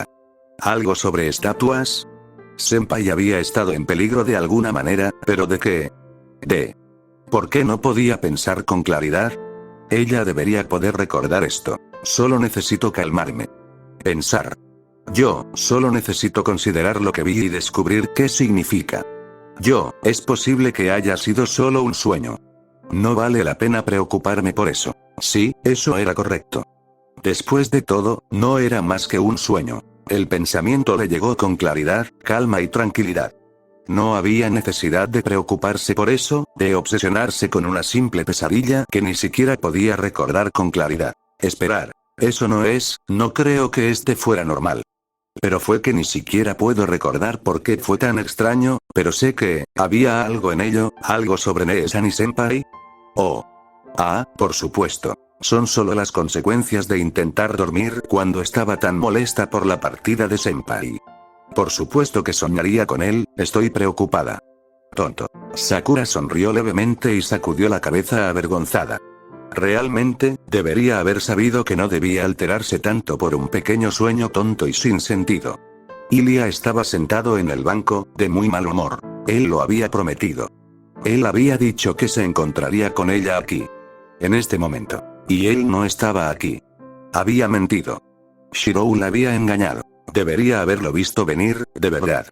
[SPEAKER 1] ¿Algo sobre estatuas? Senpai había estado en peligro de alguna manera, pero ¿de qué? ¿Por qué no podía pensar con claridad? Ella debería poder recordar esto. Solo necesito calmarme. Pensar. Yo, solo necesito considerar lo que vi y descubrir qué significa. Es posible que haya sido solo un sueño. No vale la pena preocuparme por eso. Sí, eso era correcto. Después de todo, no era más que un sueño. El pensamiento le llegó con claridad, calma y tranquilidad. No había necesidad de preocuparse por eso, de obsesionarse con una simple pesadilla que ni siquiera podía recordar con claridad. Esperar. Eso no creo que este fuera normal. Pero fue que ni siquiera puedo recordar por qué fue tan extraño, pero sé que, había algo en ello, algo sobre Neesani Senpai. Oh. Ah, por supuesto. Son solo las consecuencias de intentar dormir cuando estaba tan molesta por la partida de Senpai. Por supuesto que soñaría con él, estoy preocupada. Tonto. Sakura sonrió levemente y sacudió la cabeza avergonzada. Realmente, debería haber sabido que no debía alterarse tanto por un pequeño sueño tonto y sin sentido. Ilia estaba sentado en el banco, de muy mal humor. Él lo había prometido. Él había dicho que se encontraría con ella aquí. En este momento. Y él no estaba aquí. Había mentido. Shirou la había engañado. Debería haberlo visto venir, de verdad.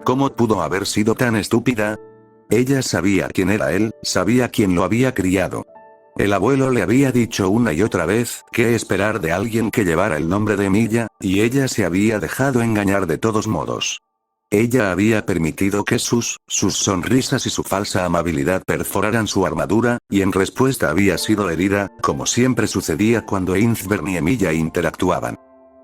[SPEAKER 1] ¿Cómo pudo haber sido tan estúpida? Ella sabía quién era él, sabía quién lo había criado. El abuelo le había dicho una y otra vez qué esperar de alguien que llevara el nombre de Emilia, y ella se había dejado engañar de todos modos. Ella había permitido que sus sonrisas y su falsa amabilidad perforaran su armadura, y en respuesta había sido herida, como siempre sucedía cuando Einzbern y Emilia interactuaban.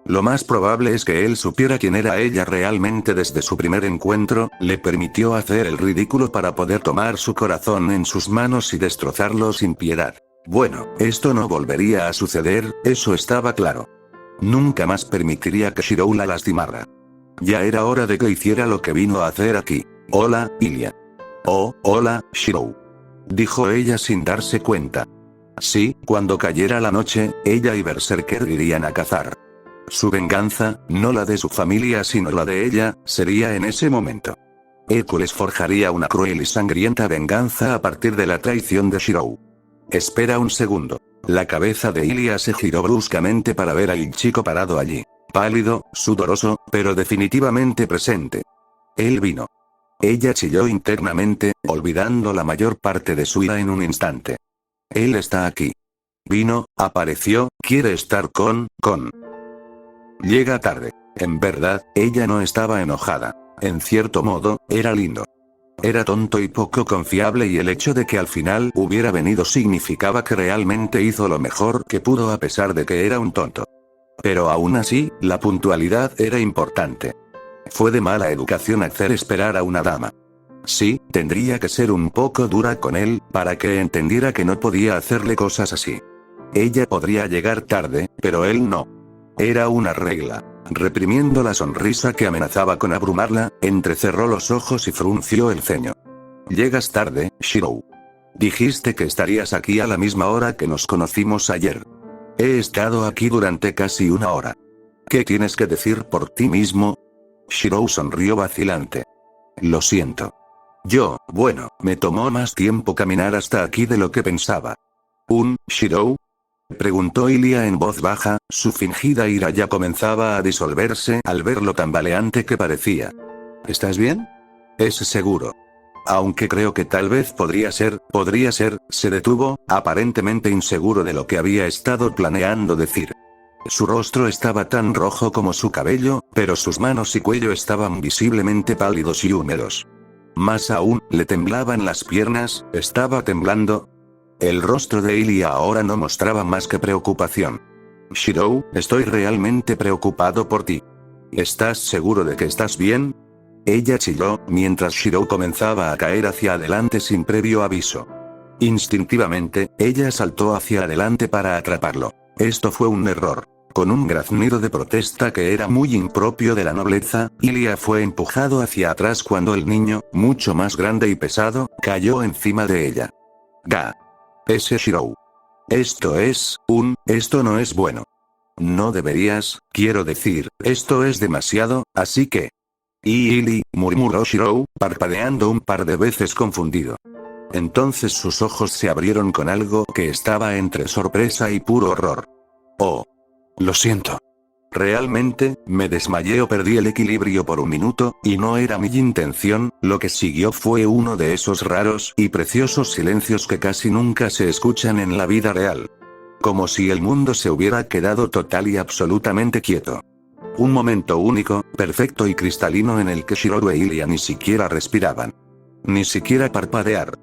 [SPEAKER 1] Lo más probable es que él supiera quién era ella realmente desde su primer encuentro, le permitió hacer el ridículo para poder tomar su corazón en sus manos y destrozarlo sin piedad. Bueno, esto no volvería a suceder, eso estaba claro. Nunca más permitiría que Shirou la lastimara. Ya era hora de que hiciera lo que vino a hacer aquí. Hola, Ilia. Oh, hola, Shirou. Dijo ella sin darse cuenta. Sí, cuando cayera la noche, ella y Berserker irían a cazar. Su venganza, no la de su familia sino la de ella, sería en ese momento. Hércules forjaría una cruel y sangrienta venganza a partir de la traición de Shirou. Espera un segundo. La cabeza de Ilia se giró bruscamente para ver al chico parado allí. Pálido, sudoroso, pero definitivamente presente. Él vino. Ella chilló internamente, olvidando la mayor parte de su ira en un instante. Él está aquí. Vino, apareció, quiere estar con. Llega tarde. En verdad, ella no estaba enojada. En cierto modo, era lindo. Era tonto y poco confiable y el hecho de que al final hubiera venido significaba que realmente hizo lo mejor que pudo a pesar de que era un tonto. Pero aún así, la puntualidad era importante. Fue de mala educación hacer esperar a una dama. Sí, tendría que ser un poco dura con él, para que entendiera que no podía hacerle cosas así. Ella podría llegar tarde, pero él no. Era una regla. Reprimiendo la sonrisa que amenazaba con abrumarla, entrecerró los ojos y frunció el ceño. Llegas tarde, Shirou. Dijiste que estarías aquí a la misma hora que nos conocimos ayer. He estado aquí durante casi una hora. ¿Qué tienes que decir por ti mismo? Shirou sonrió vacilante. Lo siento. Bueno, me tomó más tiempo caminar hasta aquí de lo que pensaba. Shirou? Preguntó Ilia en voz baja, su fingida ira ya comenzaba a disolverse al ver lo tambaleante que parecía. ¿Estás bien? Es seguro. Aunque creo que tal vez podría ser, se detuvo, aparentemente inseguro de lo que había estado planeando decir. Su rostro estaba tan rojo como su cabello, pero sus manos y cuello estaban visiblemente pálidos y húmedos. Más aún, le temblaban las piernas, estaba temblando. El rostro de Ilia ahora no mostraba más que preocupación. Shirou, estoy realmente preocupado por ti. ¿Estás seguro de que estás bien? Ella chilló, mientras Shirou comenzaba a caer hacia adelante sin previo aviso. Instintivamente, ella saltó hacia adelante para atraparlo. Esto fue un error. Con un graznido de protesta que era muy impropio de la nobleza, Ilya fue empujado hacia atrás cuando el niño, mucho más grande y pesado, cayó encima de ella. ¡Ga! Ese Shirou. Esto no es bueno. No deberías, quiero decir, esto es demasiado, así que... Ili, murmuró Shirou, parpadeando un par de veces confundido. Entonces sus ojos se abrieron con algo que estaba entre sorpresa y puro horror. Oh. Lo siento. Realmente, me desmayé o perdí el equilibrio por un minuto, y no era mi intención. Lo que siguió fue uno de esos raros y preciosos silencios que casi nunca se escuchan en la vida real. Como si el mundo se hubiera quedado total y absolutamente quieto. Un momento único, perfecto y cristalino en el que Shirou e Ilya ni siquiera respiraban. Ni siquiera parpadear.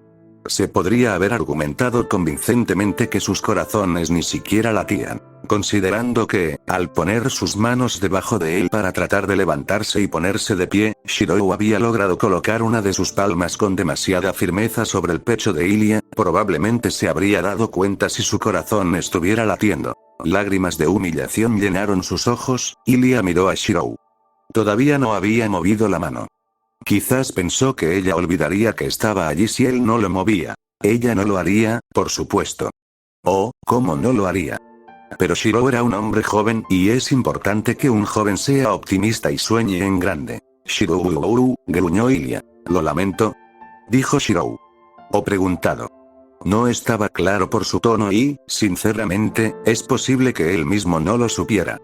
[SPEAKER 1] Se podría haber argumentado convincentemente que sus corazones ni siquiera latían, considerando que, al poner sus manos debajo de él para tratar de levantarse y ponerse de pie, Shirou había logrado colocar una de sus palmas con demasiada firmeza sobre el pecho de Ilya, probablemente se habría dado cuenta si su corazón estuviera latiendo. Lágrimas de humillación llenaron sus ojos. Ilya miró a Shirou. Todavía no había movido la mano. Quizás pensó que ella olvidaría que estaba allí si él no lo movía. Ella no lo haría, por supuesto. Oh, ¿cómo no lo haría? Pero Shirou era un hombre joven, y es importante que un joven sea optimista y sueñe en grande. Shirou, gruñó Ilya. Lo lamento. Dijo Shirou. O preguntado. No estaba claro por su tono y, sinceramente, es posible que él mismo no lo supiera.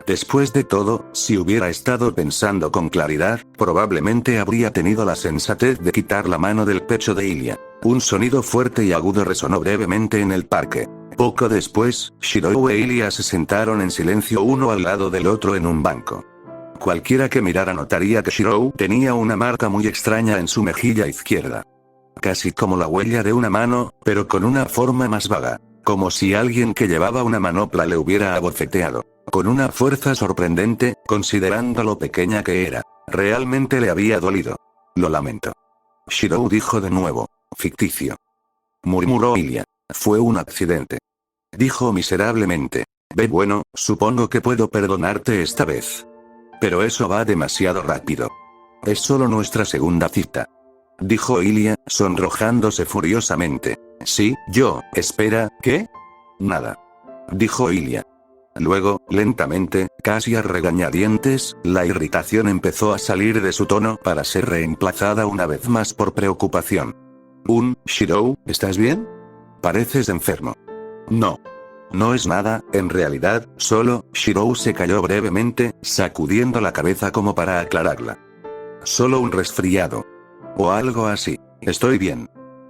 [SPEAKER 1] Después de todo, si hubiera estado pensando con claridad, probablemente habría tenido la sensatez de quitar la mano del pecho de Ilya. Un sonido fuerte y agudo resonó brevemente en el parque. Poco después, Shirou e Ilya se sentaron en silencio uno al lado del otro en un banco. Cualquiera que mirara notaría que Shirou tenía una marca muy extraña en su mejilla izquierda. Casi como la huella de una mano, pero con una forma más vaga. Como si alguien que llevaba una manopla le hubiera abofeteado. Con una fuerza sorprendente, considerando lo pequeña que era. Realmente le había dolido. Lo lamento. Shirou dijo de nuevo. Ficticio. Murmuró Ilya. Fue un accidente. Dijo miserablemente. Bueno, supongo que puedo perdonarte esta vez. Pero eso va demasiado rápido. Es solo nuestra segunda cita. Dijo Ilya, sonrojándose furiosamente. Sí, espera, ¿qué? Nada. Dijo Ilya. Luego, lentamente, casi a regañadientes, la irritación empezó a salir de su tono para ser reemplazada una vez más por preocupación. Shirou, ¿estás bien? Pareces enfermo. No. No es nada, en realidad, solo, Shirou se calló brevemente, sacudiendo la cabeza como para aclararla. Solo un resfriado. O algo así. Estoy bien.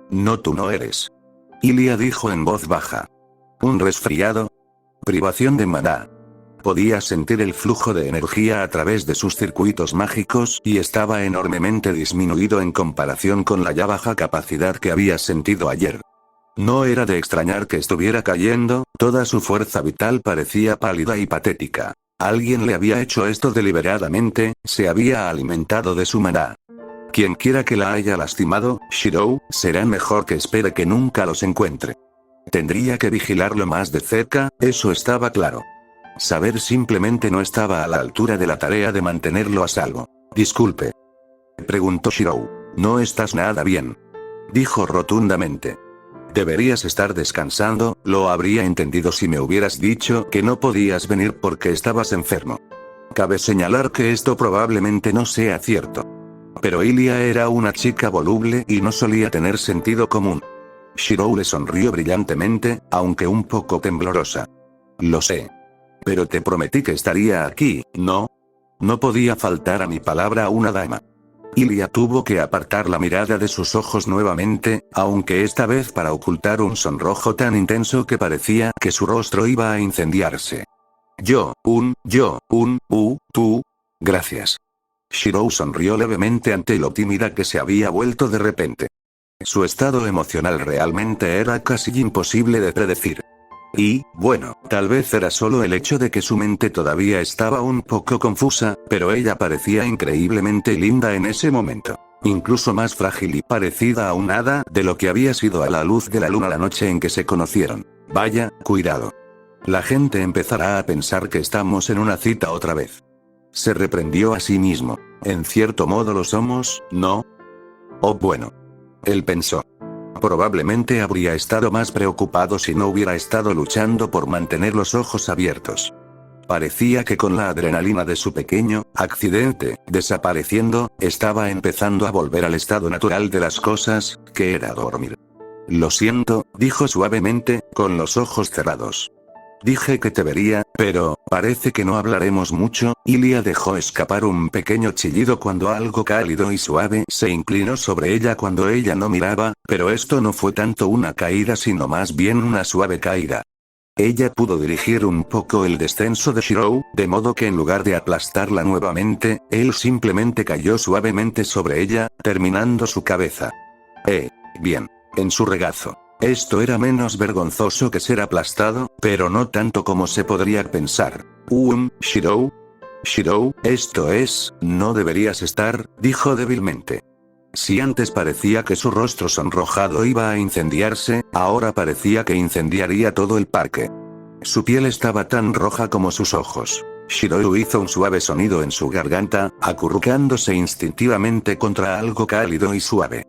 [SPEAKER 1] No, tú no eres. Ilya dijo en voz baja. ¿Un resfriado? Privación de maná. Podía sentir el flujo de energía a través de sus circuitos mágicos y estaba enormemente disminuido en comparación con la ya baja capacidad que había sentido ayer. No era de extrañar que estuviera cayendo, toda su fuerza vital parecía pálida y patética. Alguien le había hecho esto deliberadamente, se había alimentado de su maná. Quienquiera que la haya lastimado, Shirou, será mejor que espere que nunca los encuentre. Tendría que vigilarlo más de cerca, eso estaba claro. Saber simplemente no estaba a la altura de la tarea de mantenerlo a salvo. Disculpe. Preguntó Shirou. No estás nada bien. Dijo rotundamente. Deberías estar descansando, lo habría entendido si me hubieras dicho que no podías venir porque estabas enfermo. Cabe señalar que esto probablemente no sea cierto. Pero Ilya era una chica voluble y no solía tener sentido común. Shirou le sonrió brillantemente, aunque un poco temblorosa. Lo sé. Pero te prometí que estaría aquí, ¿no? No podía faltar a mi palabra a una dama. Ilya tuvo que apartar la mirada de sus ojos nuevamente, aunque esta vez para ocultar un sonrojo tan intenso que parecía que su rostro iba a incendiarse. Tú. Gracias. Shirou sonrió levemente ante lo tímida que se había vuelto de repente. Su estado emocional realmente era casi imposible de predecir. Y, bueno, tal vez era solo el hecho de que su mente todavía estaba un poco confusa, pero ella parecía increíblemente linda en ese momento. Incluso más frágil y parecida a un hada de lo que había sido a la luz de la luna la noche en que se conocieron. Vaya, cuidado. La gente empezará a pensar que estamos en una cita otra vez. Se reprendió a sí mismo. En cierto modo lo somos, ¿no? Oh bueno. Él pensó. Probablemente habría estado más preocupado si no hubiera estado luchando por mantener los ojos abiertos. Parecía que con la adrenalina de su pequeño accidente desapareciendo, estaba empezando a volver al estado natural de las cosas, que era dormir. Lo siento, dijo suavemente, con los ojos cerrados. Dije que te vería, pero parece que no hablaremos mucho. Ilia dejó escapar un pequeño chillido cuando algo cálido y suave se inclinó sobre ella cuando ella no miraba, pero esto no fue tanto una caída sino más bien una suave caída. Ella pudo dirigir un poco el descenso de Shirou, de modo que en lugar de aplastarla nuevamente, él simplemente cayó suavemente sobre ella, terminando su cabeza. Bien. En su regazo. Esto era menos vergonzoso que ser aplastado, pero no tanto como se podría pensar. Shirou. Shirou, esto es, no deberías estar, dijo débilmente. Si antes parecía que su rostro sonrojado iba a incendiarse, ahora parecía que incendiaría todo el parque. Su piel estaba tan roja como sus ojos. Shirou hizo un suave sonido en su garganta, acurrucándose instintivamente contra algo cálido y suave.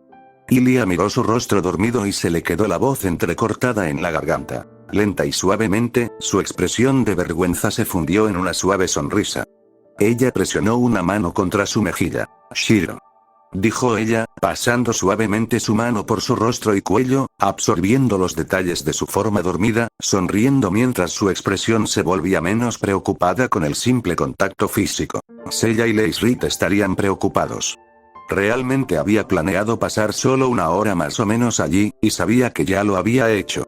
[SPEAKER 1] Ilia miró su rostro dormido y se le quedó la voz entrecortada en la garganta. Lenta y suavemente, su expresión de vergüenza se fundió en una suave sonrisa. Ella presionó una mano contra su mejilla. Shiro. Dijo ella, pasando suavemente su mano por su rostro y cuello, absorbiendo los detalles de su forma dormida, sonriendo mientras su expresión se volvía menos preocupada con el simple contacto físico. Seiya y Lei Reed estarían preocupados. Realmente había planeado pasar solo una hora más o menos allí, y sabía que ya lo había hecho.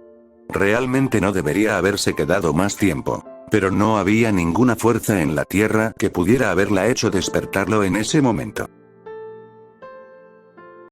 [SPEAKER 1] Realmente no debería haberse quedado más tiempo. Pero no había ninguna fuerza en la tierra que pudiera haberla hecho despertarlo en ese momento.